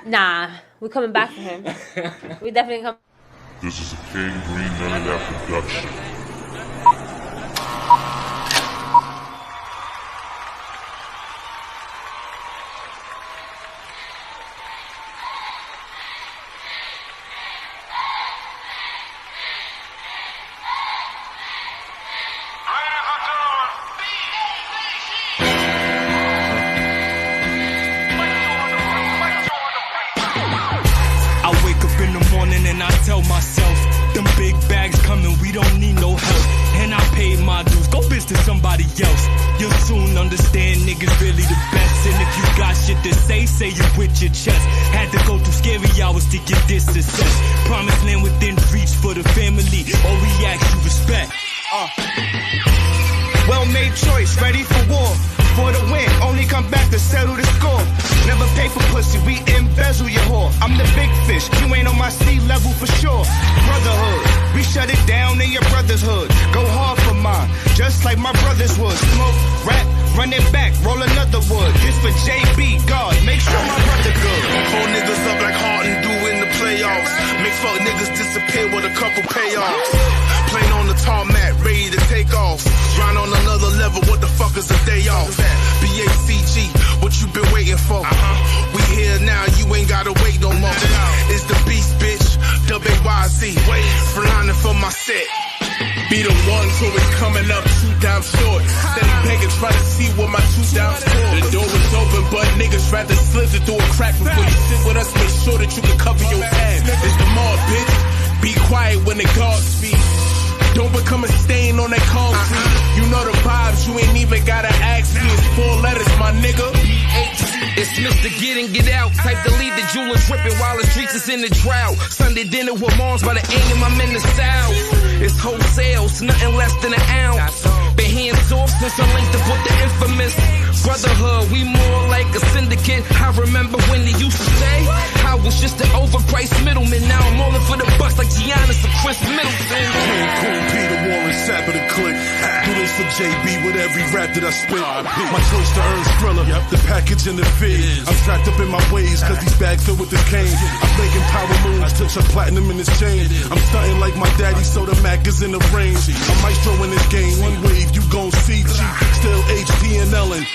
Speaker 4: Nah, we're coming back for him. We definitely come.
Speaker 6: This is a King Green None of That production.
Speaker 3: And I tell myself, them big bags coming, we don't need no help. And I paid my dues, go bitch to somebody else. You'll soon understand niggas really the best. And if you got shit to say it with your chest. Had to go through scary hours to get this success. Promised land within reach for the family. All we ask you respect.
Speaker 7: Well-made choice, ready for war. For the win, only come back to settle the score. Never pay for pussy, we embezzle your whore. I'm the big fish, you ain't on my sea level for sure. Brotherhood, we shut it down in your brother's hood. Go hard for mine, just like my brothers would. Smoke, rap, run it back, roll another wood. This for JB, God, make sure my brother good.
Speaker 6: Hold niggas up like Harden do in the playoffs. Make fuck niggas disappear with a couple payoffs. Plane on the tarmac, ready to take off. Grind on another level, what the fuck is a day off? BACG, what you been waiting for? We here now, you ain't gotta wait no more. It's the beast, bitch, WYZ. Flying for my set. Be the one till it's coming up 2 down short. Steady begging, try to see what my 2 down score. The door is open, but niggas rather slither through a crack before you sit with us. Make sure that you can cover your ass. It's the mall, bitch. Be quiet when the guards speak. Don't become a stain on that concrete. You know the vibes, you ain't even gotta ask me. It's 4 letters, my nigga.
Speaker 8: It's Mr. Get in, get out. Type to leave the jewelers dripping while the streets is in the drought. Sunday dinner with moms by the AM, I'm in the south. It's wholesale, it's nothing less than an ounce. Been hands off since I linked up with the infamous brotherhood. We more like a syndicate. I remember when they used to say I was just an overpriced middleman. Now I'm all in for the bucks like Giannis or Chris Middleton.
Speaker 6: Cool Peter Warren, sap of the click. Do this for JB with every rap that I spit. My choice to earn Thriller, the package and the fit. I'm trapped up in my ways, cause these bags filled with the cane. I'm making power moves, touch a platinum in this chain. I'm stunting like my daddy, so the Mac is in the range. I'm maestro in this game, one wave, you gon' see G. Still HD and Ellen.